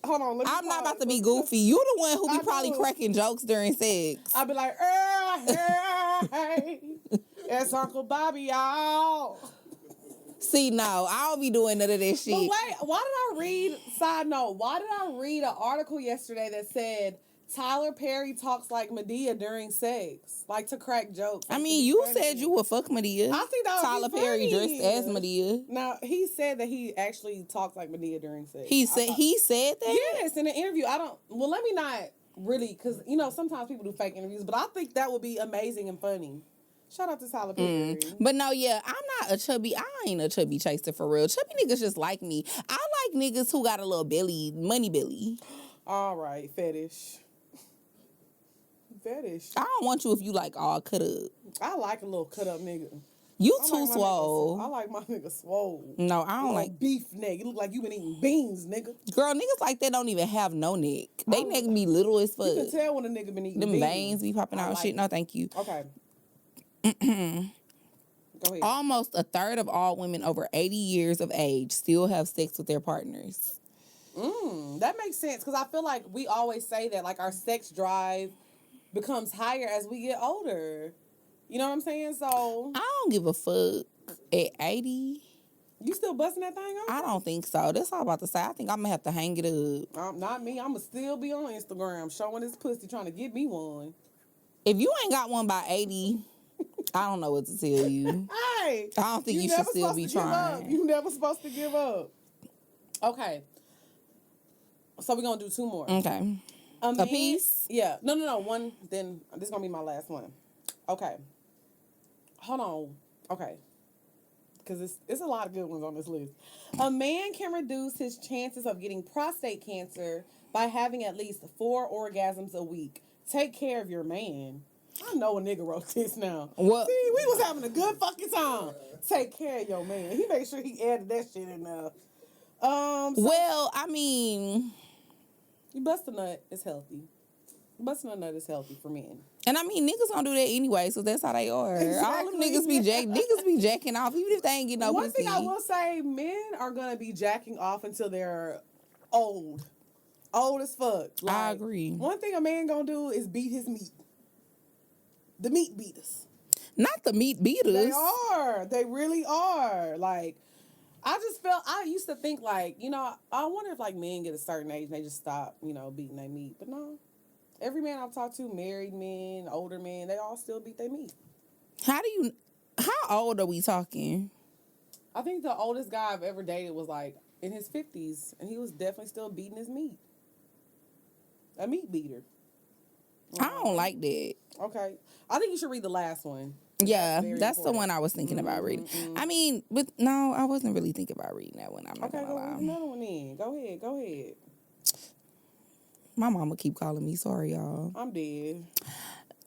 Hold on. I'm not about to be goofy. You the one who be probably cracking jokes during sex. I be like, hey, it's Uncle Bobby, y'all. See, no, I don't be doing none of that shit. But wait, why did I read an article yesterday that said Tyler Perry talks like Medea during sex, like to crack jokes. I mean, you said you would fuck Medea. I think that would Tyler be Perry funny. dressed as Medea. Now he said that he actually talks like Medea during sex. He said that. Yes, in an interview. Well, let me not really, because sometimes people do fake interviews, but I think that would be amazing and funny. Shout out to Tyler Perry. But no, yeah, I ain't a chubby chaser for real. Chubby niggas just like me. I like niggas who got a little belly, money belly. All right, fetish. Fetish. I don't want you if you like all cut up. I like a little cut up nigga. You too swole. I like my nigga swole. No, I don't like beef neck. You look like you been eating beans, nigga. Girl, niggas like that don't even have no neck. They neck be little as fuck. You can tell when a nigga been eating Them beans. veins be popping out and shit. No, thank you. Okay. Go ahead. Almost a third of all women over 80 years of age still have sex with their partners. That makes sense, because I feel like we always say that, like, our sex drive becomes higher as we get older. You know what I'm saying? So I don't give a fuck at 80. You still busting that thing open? I don't think so. That's all I'm about to say. I think I'm going to have to hang it up. Not me. I'm going to still be on Instagram showing this pussy trying to get me one. If you ain't got one by 80, I don't know what to tell you. Hey, I don't think you should still be trying. You never supposed to give up. Okay. So we're going to do two more. Okay. A piece? Yeah. No. One, then this is going to be my last one. Okay. Hold on. Okay. Because it's a lot of good ones on this list. A man can reduce his chances of getting prostate cancer by having at least 4 orgasms a week. Take care of your man. I know a nigga wrote this now. What? See, we was having a good fucking time. Take care of your man. He made sure he added that shit in there. Well, I mean, you bust a nut is healthy. Busting a nut is healthy for men. And I mean, niggas don't do that anyway, so that's how they are. Exactly. All them niggas be jacking off, even if they ain't getting no One pussy. thing I will say, men are gonna be jacking off until they're old. Old as fuck. Like, I agree. One thing a man gonna do is beat his meat. The meat beaters. Not the meat beaters. They are. They really are. Like, I used to think, like, I wonder if, like, men get a certain age and they just stop, beating their meat. But no. Every man I've talked to, married men, older men, they all still beat their meat. How old are we talking? I think the oldest guy I've ever dated was, like, in his 50s, and he was definitely still beating his meat. A meat beater. I don't like that. Okay. I think you should read the last one. Yeah, that's the one I was thinking about reading. I mean, but no, I wasn't really thinking about reading that one. I'm not gonna lie. Read another one in. Go ahead. My mama keep calling me. Sorry, y'all. I'm dead.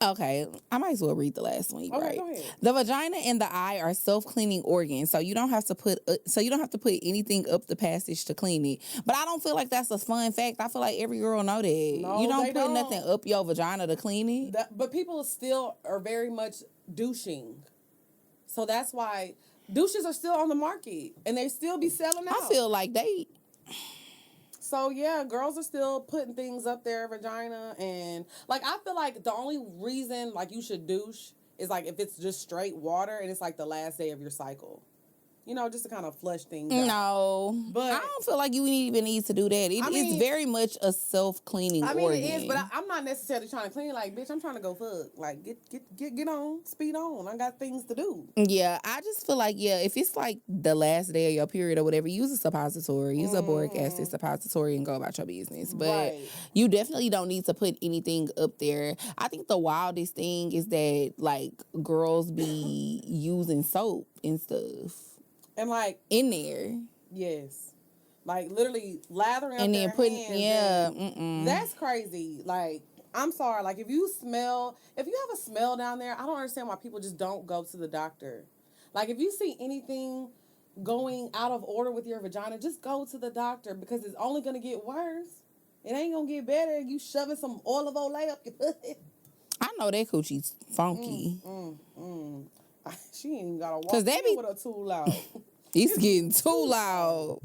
Okay, I might as well read the last one. Okay, Right. go ahead. The vagina and the eye are self-cleaning organs, so you don't have to put anything up the passage to clean it. But I don't feel like that's a fun fact. I feel like every girl know that. No, you don't they put don't. nothing up your vagina to clean it. But people still are very much douching. So that's why douches are still on the market and they still be selling out. I feel like they. So, yeah, girls are still putting things up their vagina. And, like, I feel like the only reason, like, you should douche is, like, if it's just straight water and it's, like, the last day of your cycle. Just to kind of flush things out. No. But I don't feel like you even need to do that. It's very much a self-cleaning organ. It is, but I'm not necessarily trying to clean. Like, bitch, I'm trying to go fuck. Like, get on, speed on. I got things to do. Yeah, I just feel like, if it's like the last day of your period or whatever, use a suppository, use a boric acid suppository and go about your business. But you definitely don't need to put anything up there. I think the wildest thing is that, like, girls be using soap and stuff. And, like, in there. Yes. Like, literally lathering and up then their putting, hands. That's crazy. Like, I'm sorry. Like, if you have a smell down there, I don't understand why people just don't go to the doctor. Like, if you see anything going out of order with your vagina, just go to the doctor because it's only going to get worse. It ain't going to get better. You shoving some olive oil up your pussy. I know that coochie's funky. She ain't even got to walk in with a tool out. It's getting too loud.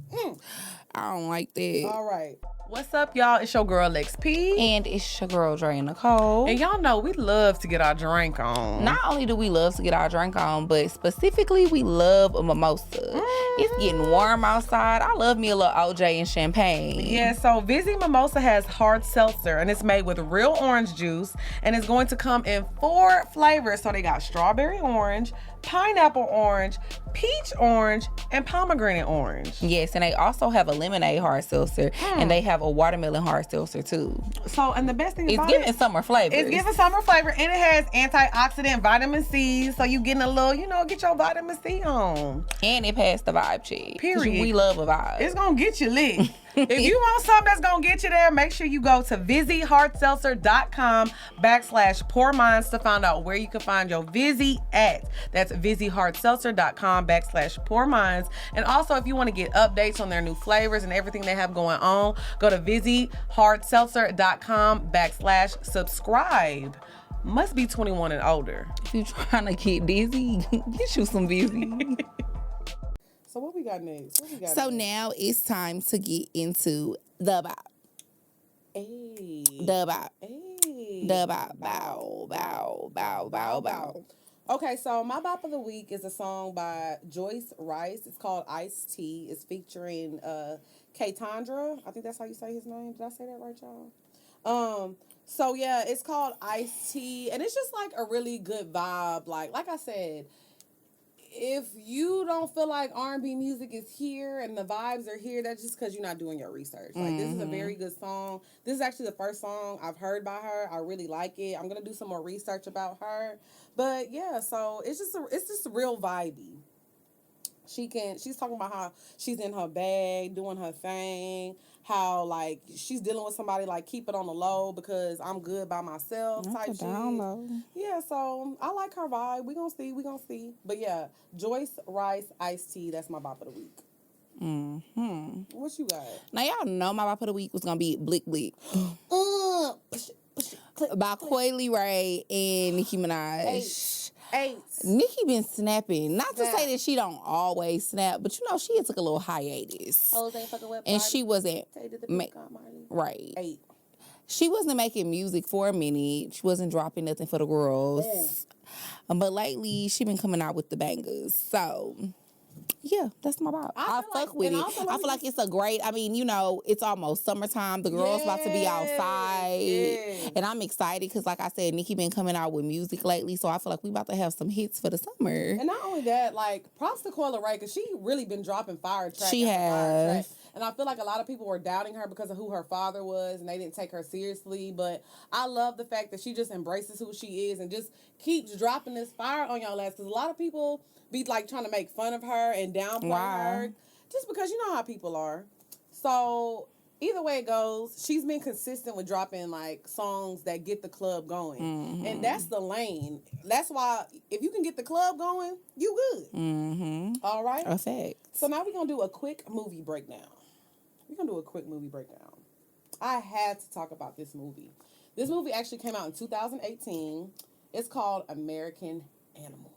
I don't like that. All right. What's up, y'all? It's your girl, Lex P. And it's your girl, Dre Nicole. And y'all know we love to get our drink on. Not only do we love to get our drink on, but specifically we love a mimosa. It's getting warm outside. I love me a little OJ and champagne. Yeah, so Vizzy Mimosa has hard seltzer, and it's made with real orange juice, and it's going to come in 4 flavors. So they got strawberry orange, pineapple orange, peach orange, and pomegranate orange. Yes, and they also have a lemonade hard seltzer, and they have a watermelon hard seltzer too. So, and the best thing it's about giving summer flavor. It's giving summer flavor, and it has antioxidant vitamin C, so you getting a little, get your vitamin C on. And it passed the vibe check. Period. We love a vibe. It's gonna get you lit. If you want something that's gonna get you there, make sure you go to VizzyHardSeltzer.com/Pour Minds to find out where you can find your Vizzy at. That's VizzyHardSeltzer.com/Pour Minds. And also, if you want to get updates on their new flavors and everything they have going on, go to VizzyHardSeltzer.com/subscribe. Must be 21 and older. If you trying to get dizzy, get you some Vizzy. So what we got next? Now it's time to get into the bop. Hey. The bop. Hey. The bop. Bow, bow, bow, bow, bow. Okay, so my bop of the week is a song by Joyce Rice. It's called Iced Tea. It's featuring K-Tandra. I think that's how you say his name. Did I say that right, y'all? So yeah, it's called Iced Tea, and it's just like a really good vibe. Like I said, if you don't feel like R&B music is here and the vibes are here, that's just because you're not doing your research. Like, this is a very good song. This is actually the first song I've heard by her. I really like it. I'm gonna do some more research about her. But yeah, so it's just real vibey. She's talking about how she's in her bag, doing her thing, how like she's dealing with somebody like keep it on the low because I'm good by myself type shit. Down low. Yeah, so I like her vibe. We gonna see. But yeah, Joyce Rice Iced Tea, that's my bop of the week. What you got? Now y'all know my bop of the week was gonna be Blick Blick. By Coily Ray and Nicki Minaj. Nicki been snapping. Not to say that she don't always snap, but she had took a little hiatus. Hoes ain't fucking with and she wasn't right. She wasn't making music for a minute. She wasn't dropping nothing for the girls. But lately she been coming out with the bangers. So yeah, that's my bop. I fuck with it. I feel like it's a great, it's almost summertime. The girls about to be outside. And I'm excited because, like I said, Nicki been coming out with music lately. So I feel like we about to have some hits for the summer. And not only that, like, props to Coily Ray because she really been dropping fire tracks. She has. And I feel like a lot of people were doubting her because of who her father was and they didn't take her seriously. But I love the fact that she just embraces who she is and just keeps dropping this fire on y'all ass. Because a lot of people be like trying to make fun of her and downplay her just because you know how people are. So either way it goes, she's been consistent with dropping like songs that get the club going. And that's the lane. That's why if you can get the club going, you good. All right? A fact. So now we're going to do a quick movie breakdown. I had to talk about this movie. This movie actually came out in 2018. It's called American Animals.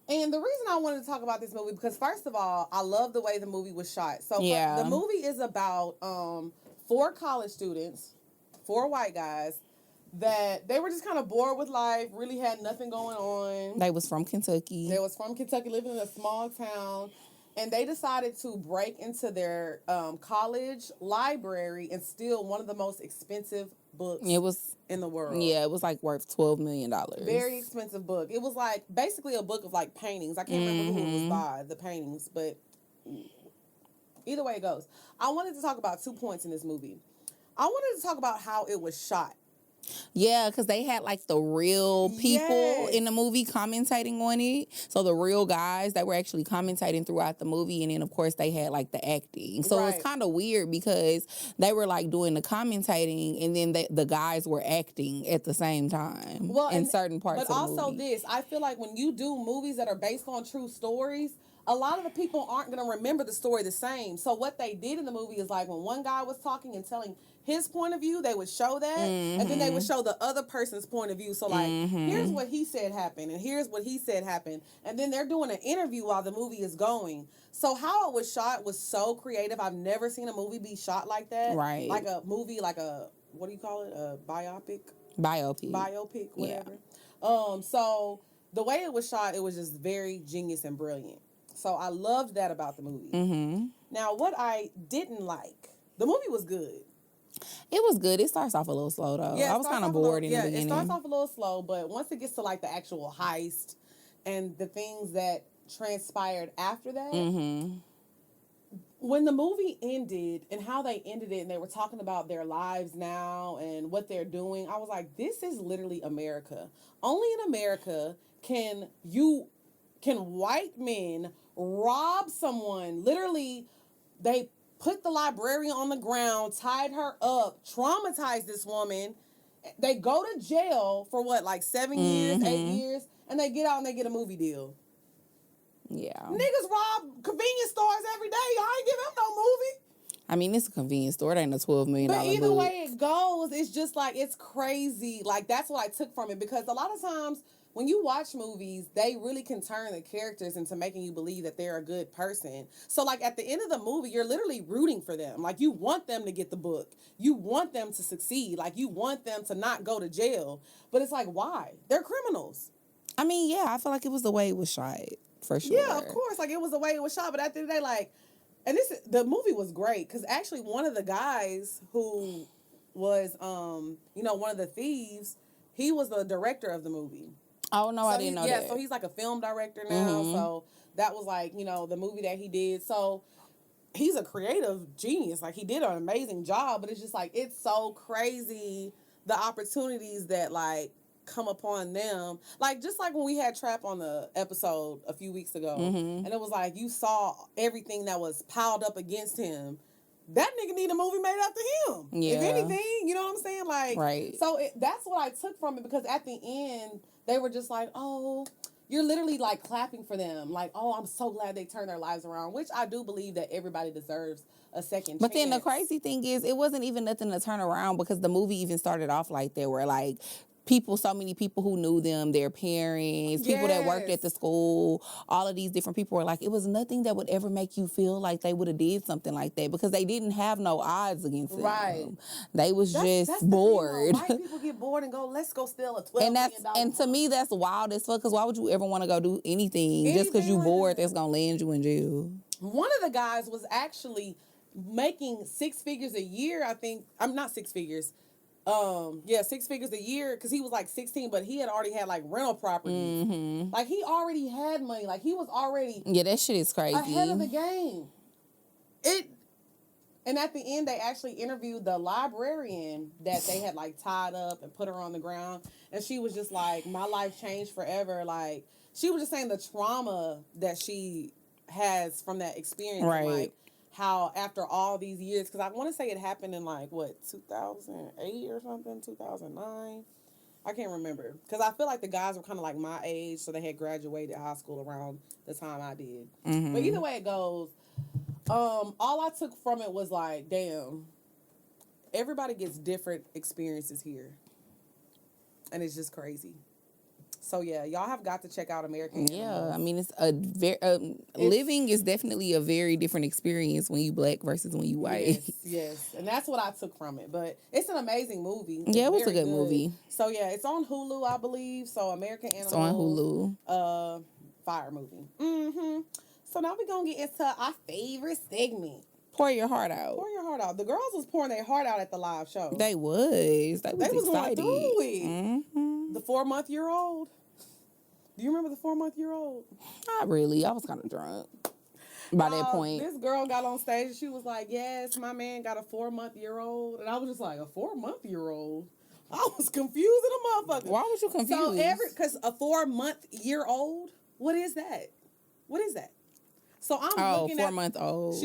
And the reason I wanted to talk about this movie, because first of all, I love the way the movie was shot. So the movie is about 4 college students, 4 white guys, that they were just kind of bored with life, really had nothing going on. They was from Kentucky. Living in a small town. And they decided to break into their college library and steal one of the most expensive books in the world. Yeah, it was like worth $12 million. Very expensive book. It was like basically a book of like paintings. I can't remember who it was by, the paintings, but either way it goes. I wanted to talk about 2 points in this movie. I wanted to talk about how it was shot. Yeah, because they had like the real people in the movie commentating on it. So the real guys that were actually commentating throughout the movie. And then, of course, they had like the acting. So it's kind of weird because they were like doing the commentating and then the guys were acting at the same time in certain parts of the movie. But also I feel like when you do movies that are based on true stories, a lot of the people aren't going to remember the story the same. So what they did in the movie is like when one guy was talking and telling his point of view, they would show that, and then they would show the other person's point of view. So like, here's what he said happened, and here's what he said happened, and then they're doing an interview while the movie is going. So how it was shot was so creative. I've never seen a movie be shot like that. Right. Like a movie, like a, what do you call it? A biopic, whatever. Yeah. So the way it was shot, it was just very genius and brilliant. So I loved that about the movie. Now, what I didn't like, the movie was good. It was good. It starts off a little slow, though. Yeah, I was kind of bored in the beginning. It starts off a little slow, but once it gets to, like, the actual heist and the things that transpired after that, when the movie ended and how they ended it and they were talking about their lives now and what they're doing, I was like, this is literally America. Only in America can white men rob someone. Literally, they put the librarian on the ground, tied her up, traumatized this woman. They go to jail for what, like 7 years, 8 years, and they get out and they get a movie deal. Yeah. Niggas rob convenience stores every day. Y'all ain't give them no movie. I mean, it's a convenience store. It ain't a $12 million But either book. way it goes, it's just like, it's crazy. Like, that's what I took from it, because a lot of times when you watch movies, they really can turn the characters into making you believe that they're a good person. So, like, at the end of the movie, you're literally rooting for them. Like, you want them to get the book. You want them to succeed. Like, you want them to not go to jail. But it's like, why? They're criminals. I mean, yeah, I feel like it was the way it was shot, for sure. Yeah, of course. Like, it was the way it was shot. But at the end of the day, like, and the movie was great, because actually one of the guys who was, one of the thieves, he was the director of the movie. Oh, no, I didn't know that. Yeah, so he's like a film director now. So that was like, the movie that he did. So he's a creative genius. Like, he did an amazing job. But it's just like, it's so crazy the opportunities that, like, come upon them. Like, just like when we had Trap on the episode a few weeks ago. And it was like, you saw everything that was piled up against him. That nigga need a movie made after him. Yeah. If anything, you know what I'm saying? Like, right. So that's what I took from it, because at the end, they were just like, oh, you're literally like clapping for them. Like, oh, I'm so glad they turned their lives around, which I do believe that everybody deserves a second But chance. then the crazy thing is, it wasn't even nothing to turn around, because the movie even started off like that, where like, so many people who knew them, their parents, people that worked at the school, all of these different people were like, it was nothing that would ever make you feel like they would have did something like that, because they didn't have no odds against them. Right. They was that's bored. White people get bored and go, let's go steal a $12 million. And to me, that's wild as fuck, because why would you ever want to go do anything just because you bored that's going to land you in jail? One of the guys was actually making 6 figures a year, I think. I'm not 6 figures. 6 figures a year, because he was like 16, but he had already had like rental properties. Like, he already had money. Like, he was already that shit is crazy, ahead of the game. And at the end, they actually interviewed the librarian that they had like tied up and put her on the ground, and she was just like, my life changed forever. Like, she was just saying the trauma that she has from that experience. Right. And, like, how after all these years, because I want to say it happened in like, 2008 or something, 2009? I can't remember. Because I feel like the guys were kind of like my age, so they had graduated high school around the time I did. But either way it goes, all I took from it was like, damn, everybody gets different experiences here. And it's just crazy. So, yeah, y'all have got to check out American Animals. Yeah, I mean, it's a very living is definitely a very different experience when you black versus when you white. Yes, and that's what I took from it. But it's an amazing movie. Yeah, it was a good movie. So, yeah, it's on Hulu, I believe. So, American Animals. It's on Hulu. Fire movie. So, now we're going to get into our favorite segment. Pour your heart out. Pour your heart out. The girls was pouring their heart out at the live show. They was going excited. through it. The 4-month-year-old. Do you remember the 4-month-year-old? Not really. I was kind of drunk by that point. This girl got on stage and she was like, yes, my man got a 4-month-year-old. And I was just like, a 4-month-year-old? I was confused in a motherfucker. Why was you confused? So because a 4-month-year-old, what is that? What is that? So I'm looking 4-month old.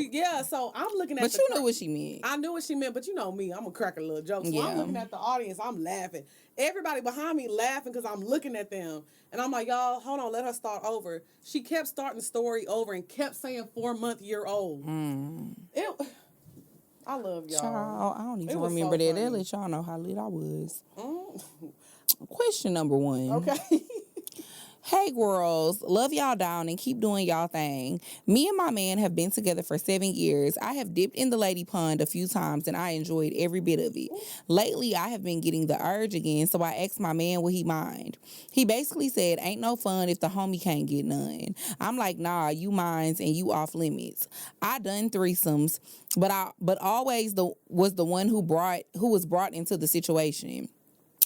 So I'm looking at But you knew what she meant. I knew what she meant, but you know me, I'm gonna crack a little joke. So I'm looking at the audience, I'm laughing. Everybody behind me laughing because I'm looking at them. And I'm like, y'all, hold on, let her start over. She kept starting the story over and kept saying 4-month-year-old. I love y'all. Child, I don't even remember that. They let y'all know how lit I was. Question number 1. Okay. Hey girls, love y'all down and keep doing y'all thing. Me and my man have been together for 7 years. I have dipped in the lady pond a few times and I enjoyed every bit of it. Lately, I have been getting the urge again, so I asked my man would he mind. He basically said, ain't no fun if the homie can't get none. I'm like, nah, you minds and you off limits. I done threesomes, but always was the one who was brought into the situation.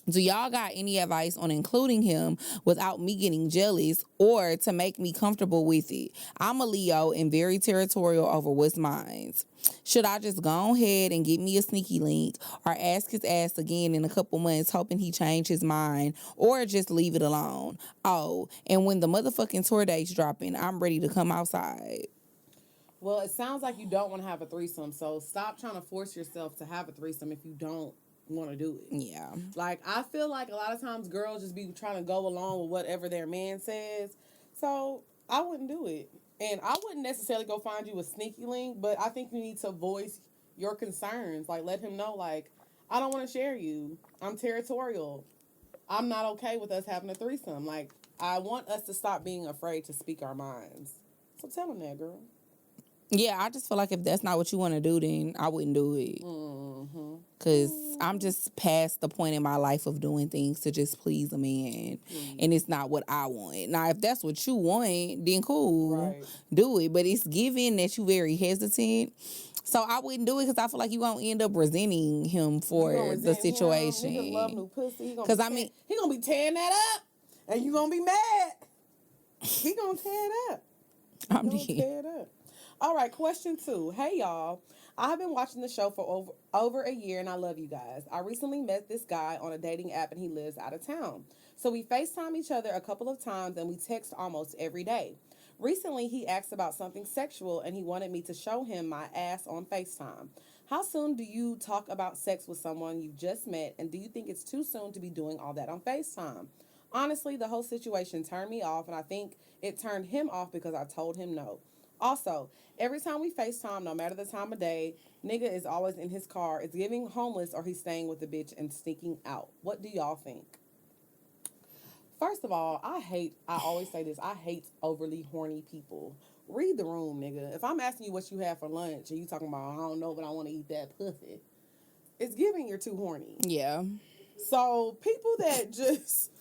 Do y'all got any advice on including him without me getting jealous or to make me comfortable with it? I'm a Leo and very territorial over what's mine. Should I just go ahead and get me a sneaky link or ask his ass again in a couple months hoping he change his mind or just leave it alone? Oh, and when the motherfucking tour date's dropping, I'm ready to come outside. Well, it sounds like you don't want to have a threesome, so stop trying to force yourself to have a threesome if you don't want to do it. Yeah. Like, I feel like a lot of times girls just be trying to go along with whatever their man says. So I wouldn't do it. And I wouldn't necessarily go find you a sneaky link, but I think you need to voice your concerns. Like, let him know, like, I don't want to share you. I'm territorial. I'm not okay with us having a threesome. Like, I want us to stop being afraid to speak our minds. So tell him that, girl. Yeah, I just feel like if that's not what you want to do, then I wouldn't do it. Because I'm just past the point in my life of doing things to just please a man. And it's not what I want. Now, if that's what you want, then cool. Right. Do it. But it's given that you very hesitant. So I wouldn't do it because I feel like you're going to end up resenting him for the situation. He just love new pussy. He gonna be tearing that up. And you going to be mad. He going to tear it up. I'm dead. Tear it up. All right, question 2. Hey, y'all. I have been watching the show for over a year, and I love you guys. I recently met this guy on a dating app, and he lives out of town. So we FaceTime each other a couple of times, and we text almost every day. Recently, he asked about something sexual, and he wanted me to show him my ass on FaceTime. How soon do you talk about sex with someone you've just met, and do you think it's too soon to be doing all that on FaceTime? Honestly, the whole situation turned me off, and I think it turned him off because I told him no. Also, every time we FaceTime, no matter the time of day, nigga is always in his car. It's giving homeless or he's staying with the bitch and sneaking out. What do y'all think? First of all, I always say this, I hate overly horny people. Read the room, nigga. If I'm asking you what you had for lunch and you talking about, I don't know, but I want to eat that pussy, it's giving you're too horny. Yeah. So people that just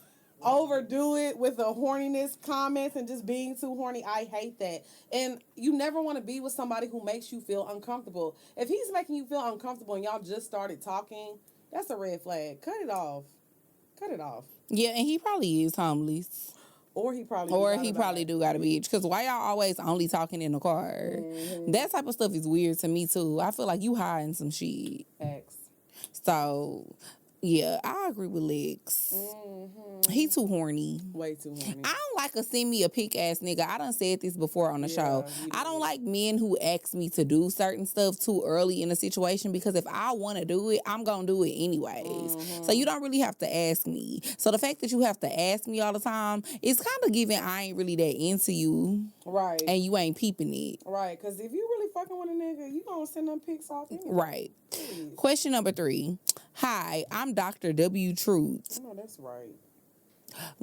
overdo it with the horniness comments and just being too horny, I hate that. And you never want to be with somebody who makes you feel uncomfortable. If he's making you feel uncomfortable and y'all just started talking, that's a red flag. Cut it off. Cut it off. Yeah, and he probably is homeless. Or he probably do got a bitch. Because why y'all always only talking in the car? Mm-hmm. That type of stuff is weird to me too. I feel like you hiding some shit. X. So yeah, I agree with Lex. Mm-hmm. He too horny. Way too horny. I don't like a send me a pic ass nigga. I done said this before on the show. I don't like men who ask me to do certain stuff too early in a situation because if I want to do it, I'm going to do it anyways. Mm-hmm. So you don't really have to ask me. So the fact that you have to ask me all the time, it's kind of giving I ain't really that into you. Right. And you ain't peeping it. Right. Because if you really fucking with a nigga, you going to send them pics off anyway. Right. Please. Question number 3. Hi, I'm Dr. W. Truth. Oh, that's right.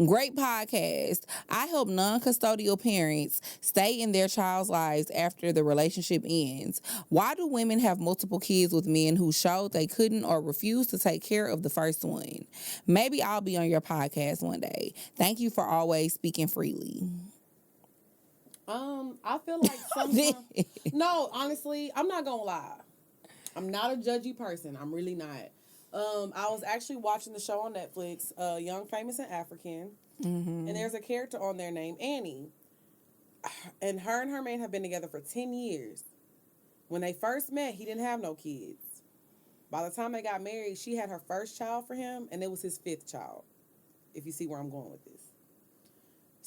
Great podcast. I help non-custodial parents stay in their child's lives after the relationship ends. Why do women have multiple kids with men who showed they couldn't or refused to take care of the first one? Maybe I'll be on your podcast one day. Thank you for always speaking freely. I feel like sometimes... No, honestly, I'm not gonna lie. I'm not a judgy person. I'm really not. I was actually watching the show on Netflix, Young, Famous, and African. Mm-hmm. And there's a character on there named Annie. And her man have been together for 10 years. When they first met, he didn't have no kids. By the time they got married, she had her first child for him, and it was his 5th child. If you see where I'm going with this.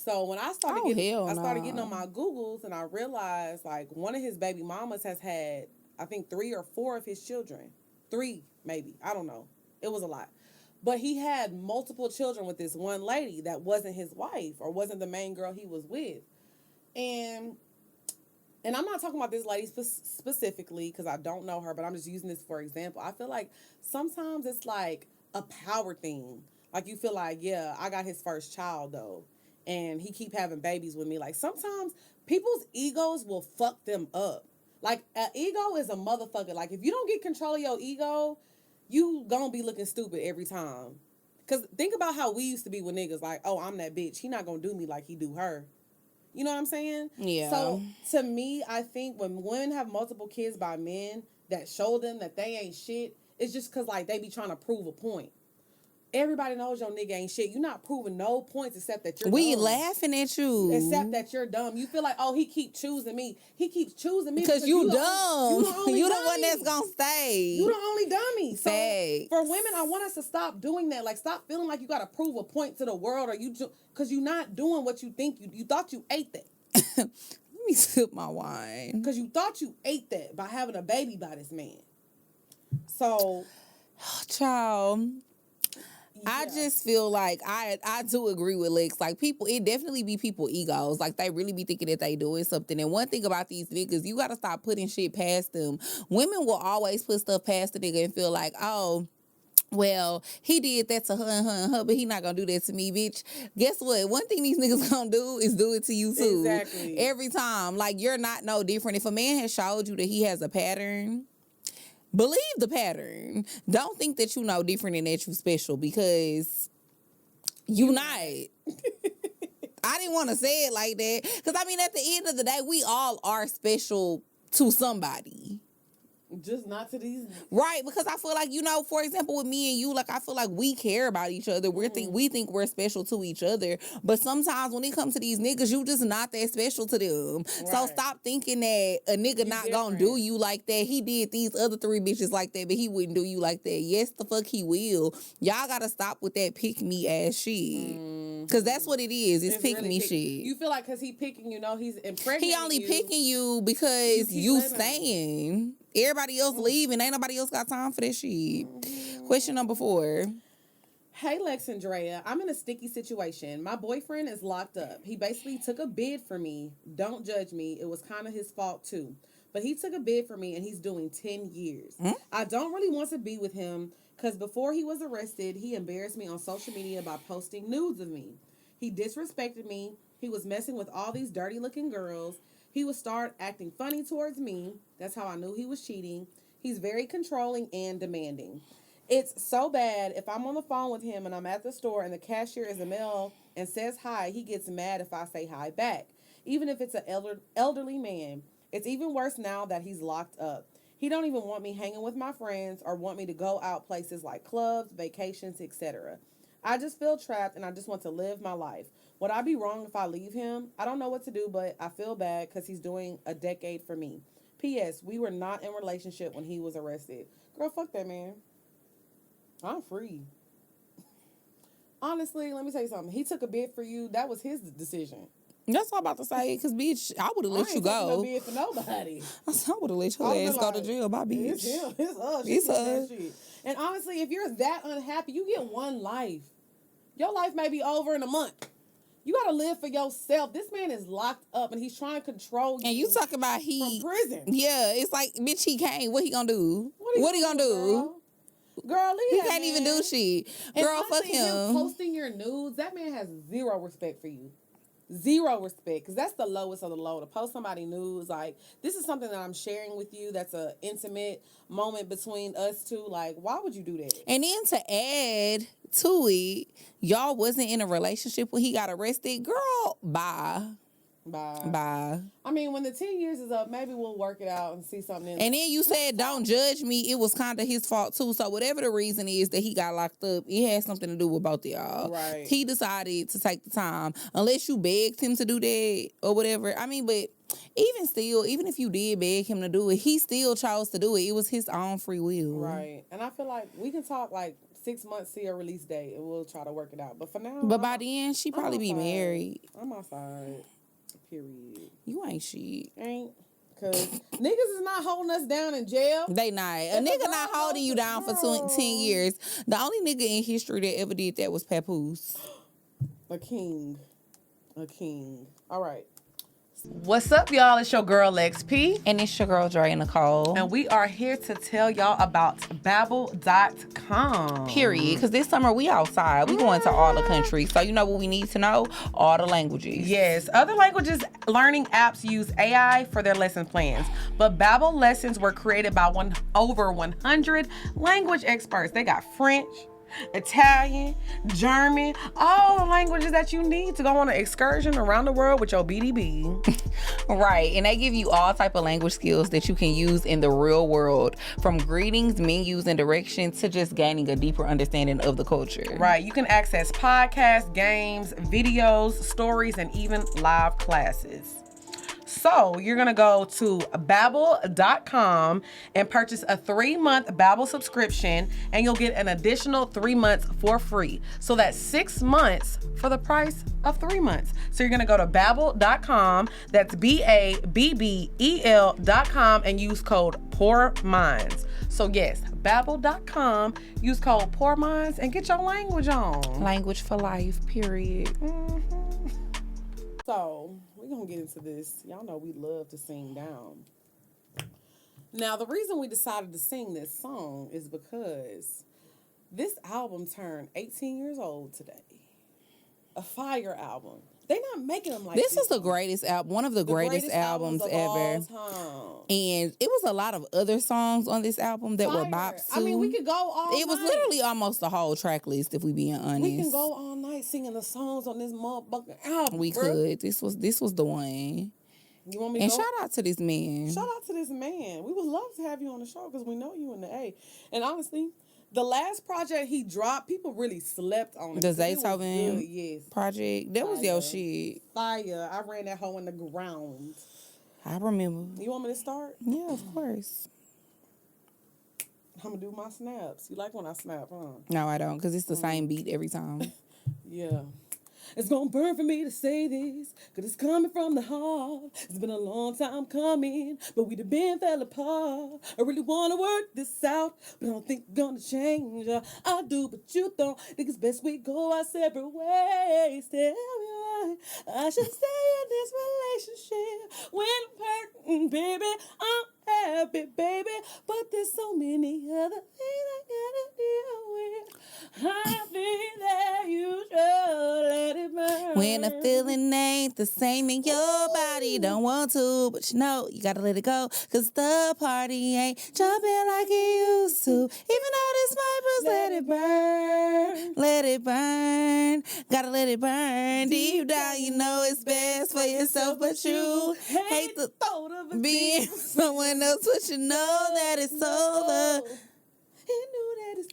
So when I started hell I started getting no. on my Googles, and I realized like one of his baby mamas has had, I think, 3 or 4 of his children. 3 maybe, I don't know. It was a lot. But he had multiple children with this one lady that wasn't his wife or wasn't the main girl he was with. And I'm not talking about this lady specifically because I don't know her, but I'm just using this for example. I feel like sometimes it's like a power thing. Like you feel like, yeah, I got his first child though, and he keep having babies with me. Like sometimes people's egos will fuck them up. Like an ego is a motherfucker. Like if you don't get control of your ego, you gonna be looking stupid every time. Cause think about how we used to be with niggas. Like, oh, I'm that bitch. He not gonna do me like he do her. You know what I'm saying? Yeah. So to me, I think when women have multiple kids by men that show them that they ain't shit, it's just because like they be trying to prove a point. Everybody knows your nigga ain't shit. You're not proving no points except that you're We dumb. laughing at you. Except that you're dumb. You feel like, oh, he keep choosing me. He keeps choosing me because you dumb. You the dummy. one that's gonna stay. You the only dummy. So Facts. for women, I want us to stop doing that. Like stop feeling like you gotta prove a point to the world, or because you're not doing what you think you thought you ate that. Let me sip my wine. Because you thought you ate that by having a baby by this man. So, child. yeah. I just feel like I do agree with Lex. Like people, it definitely be people egos. Like they really be thinking that they doing something. And one thing about these niggas, you gotta stop putting shit past them. Women will always put stuff past the nigga and feel like, oh, well, he did that to her and her and her, but he not gonna do that to me, bitch. Guess what? One thing these niggas gonna do is do it to you too. Exactly. Every time. Like you're not no different. If a man has showed you that he has a pattern, believe the pattern. Don't think that you know different and that you special because you not. I didn't want to say it like that because I mean at the end of the day we all are special to somebody. Just not to these. Right, because I feel like, you know, for example, with me and you, like, I feel like we care about each other. We think we're special to each other. But sometimes when it comes to these niggas, you just not that special to them. Right. So stop thinking that a nigga not gonna do you like that. He did these other 3 bitches like that, but he wouldn't do you like that. Yes, the fuck he will. Y'all gotta stop with that pick me ass shit. Because that's what it is. It's pick really me shit. You feel like because he picking you, know, he's impregnating He only picking you because you staying. Everybody else leaving. Ain't nobody else got time for that shit. Question number 4. Hey, Lex and Drea. I'm in a sticky situation. My boyfriend is locked up. He basically took a bid for me. Don't judge me. It was kind of his fault, too. But he took a bid for me, and he's doing 10 years. I don't really want to be with him because before he was arrested, he embarrassed me on social media by posting nudes of me. He disrespected me. He was messing with all these dirty-looking girls. He would start acting funny towards me. That's how I knew he was cheating. He's very controlling and demanding. It's so bad. If I'm on the phone with him and I'm at the store and the cashier is a male and says hi, he gets mad if I say hi back, even if it's an elderly man. It's even worse now that he's locked up. He don't even want me hanging with my friends or want me to go out places like clubs, vacations, etc. I just feel trapped and I just want to live my life. Would I be wrong if I leave him? I don't know what to do, but I feel bad because he's doing a decade for me. P.S. We were not in a relationship when he was arrested. Girl, fuck that man. I'm free. Honestly, let me tell you something. He took a bid for you. That was his decision. That's what I'm about to say. Because, bitch, I would have let you go. I ain't taking no bid for nobody. I would have let your ass go to jail, my bitch. It's him. It's us. It's us. And honestly, if you're that unhappy, you get one life. Your life may be over in a month. You gotta live for yourself. This man is locked up and he's trying to control you. And you talking about from prison. Yeah, it's like, bitch, he can't. What he gonna do? What he gonna do? Girl, he can't even do shit. Girl, fuck him. Posting your nudes, that man has zero respect for you. Zero respect, because that's the lowest of the low. To post somebody nudes, like, this is something that I'm sharing with you that's an intimate moment between us two. Like, why would you do that? And then to add to it, y'all wasn't in a relationship when he got arrested. Girl, bye. I mean, when the 10 years is up, maybe we'll work it out and see something. And then you said, don't judge me. It was kind of his fault, too. So whatever the reason is that he got locked up, it had something to do with both of y'all. Right. He decided to take the time. Unless you begged him to do that or whatever. I mean, but even still, even if you did beg him to do it, he still chose to do it. It was his own free will. Right. And I feel like we can talk, like, 6 months, see a release date, and we'll try to work it out. But for now, But by then, she probably be married. I'm outside. Period. You ain't shit. Ain't. Because niggas is not holding us down in jail. They not. A nigga not holding you down for 10 years. The only nigga in history that ever did that was Papoose. A king. All right. What's up, y'all? It's your girl XP. And it's your girl Dre Nicole. And we are here to tell y'all about Babbel.com. Period. Because this summer we outside. We going to all the countries. So you know what we need to know? All the languages. Yes. Other languages learning apps use AI for their lesson plans. But Babbel lessons were created by over 100 language experts. They got French, Italian, German, all the languages that you need to go on an excursion around the world with your BDB. Right, and they give you all type of language skills that you can use in the real world, from greetings, menus, and directions to just gaining a deeper understanding of the culture. Right, you can access podcasts, games, videos, stories, and even live classes. So you're going to go to Babbel.com and purchase a 3-month Babbel subscription, and you'll get an additional 3 months for free. So that's 6 months for the price of 3 months. So you're going to go to Babbel.com, that's Babbel.com, and use code POORMINDS. So yes, Babbel.com, use code POORMINDS and get your language on. Language for life, period. Mm-hmm. So we're going to get into this. Y'all know we love to sing down. Now, the reason we decided to sing this song is because this album turned 18 years old today. A fire album. They not making them like this. Is the greatest album, one of the greatest albums ever. And it was a lot of other songs on this album that were bops too. I mean, we could go all night. It was literally almost the whole track list, if we being honest. We can go all night singing the songs on this motherfucking album. We could. This was the one. You want me to and go? Shout out to this man. Shout out to this man. We would love to have you on the show because we know you in the A. And honestly, the last project he dropped, people really slept on it. The Zaytoven project. That was your shit. Fire. I ran that hoe in the ground. I remember. You want me to start? Yeah, of course. I'm going to do my snaps. You like when I snap, huh? No, I don't, because it's the same beat every time. Yeah. It's gonna burn for me to say this, cause it's coming from the heart. It's been a long time coming, but we done been fell apart. I really wanna work this out, but I don't think we're gonna change. I do, but you don't. Think it's best we go our separate ways. Tell me why I should stay in this relationship when I'm hurting, baby. I'm happy, baby, but there's so many other things I gotta deal with. I think that you should let it burn. When the feeling ain't the same in your body, don't want to, but you know you gotta let it go, cause the party ain't jumping like it used to. Even though this might bruise, let it burn, let it burn, gotta let it burn. Deep down, you know it's best for yourself, but you hate the thought of being someone else, but you know that it's over.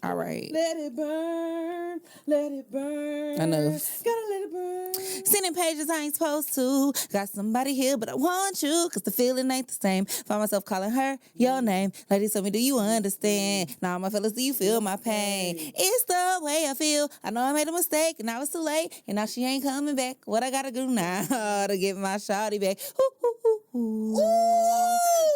All right. Let it burn. Let it burn. Enough. Gotta let it burn. Sending pages I ain't supposed to. Got somebody here, but I want you, cause the feeling ain't the same. Find myself calling her your name. Ladies, tell me, do you understand? Now, my fellas, do you feel my pain? It's the way I feel. I know I made a mistake, and now it's too late. And now she ain't coming back. What I gotta do now to get my shawty back? Ooh, ooh, ooh, ooh.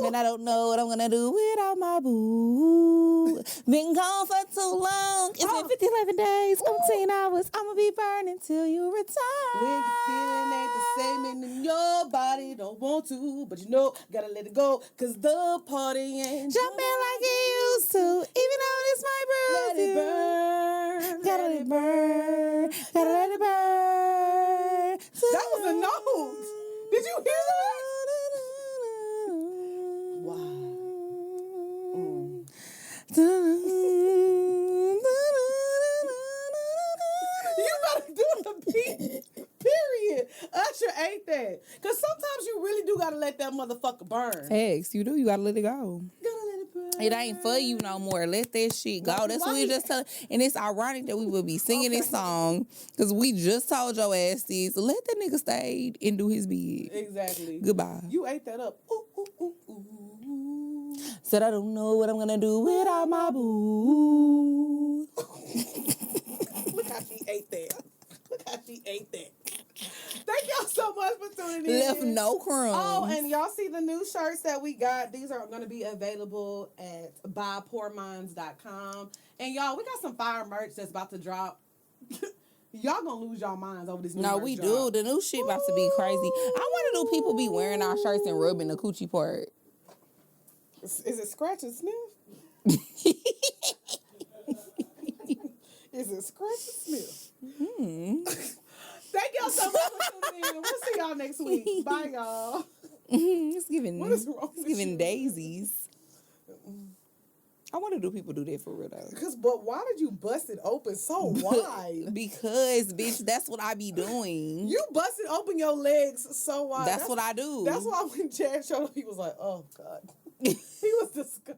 Man, I don't know what I'm gonna do without my boo. Been gone for too long. It's been 11 days, 15 hours. I'ma be burning till you retire. When your feeling ain't the same and in your body don't want to, but you know, gotta let it go, cause the party ain't jumping like it used to. Even though this might bruise let it burn. Gotta let it burn. Gotta let it burn. That was a note. Did you hear that? Wow. You better do the beat. Period. Usher ain't that. Cause sometimes you really do gotta let that motherfucker burn. Hex, you do. You gotta let it go. Gotta let it burn. It ain't for you no more. Let that shit go. That's what we just tell. And it's ironic that we would be singing this song because we just told your ass this. Let that nigga stay and do his bid. Exactly. Goodbye. You ate that up. Ooh, ooh, ooh, ooh. Said I don't know what I'm gonna do without my boo. ate that. Thank y'all so much for tuning in. Left no crumbs. Oh, and y'all see the new shirts that we got. These are going to be available at buypoorminds.com. And y'all, we got some fire merch that's about to drop. Y'all gonna lose y'all minds over this new No, merch we drop. do. The new shit about to be crazy. I wonder do people be wearing our shirts and rubbing the coochie part? Is it scratch and sniff? Is it scratch and sniff? Thank y'all so much for tuning in. We'll see y'all next week. Bye, y'all. It's giving. What is wrong with giving you? daisies. I wonder do people do that for real though? But why did you bust it open so wide? Because, bitch, that's what I be doing. You busted open your legs so wide. That's what I do. That's why when Chad showed up, he was like, oh, God. He was disgusted.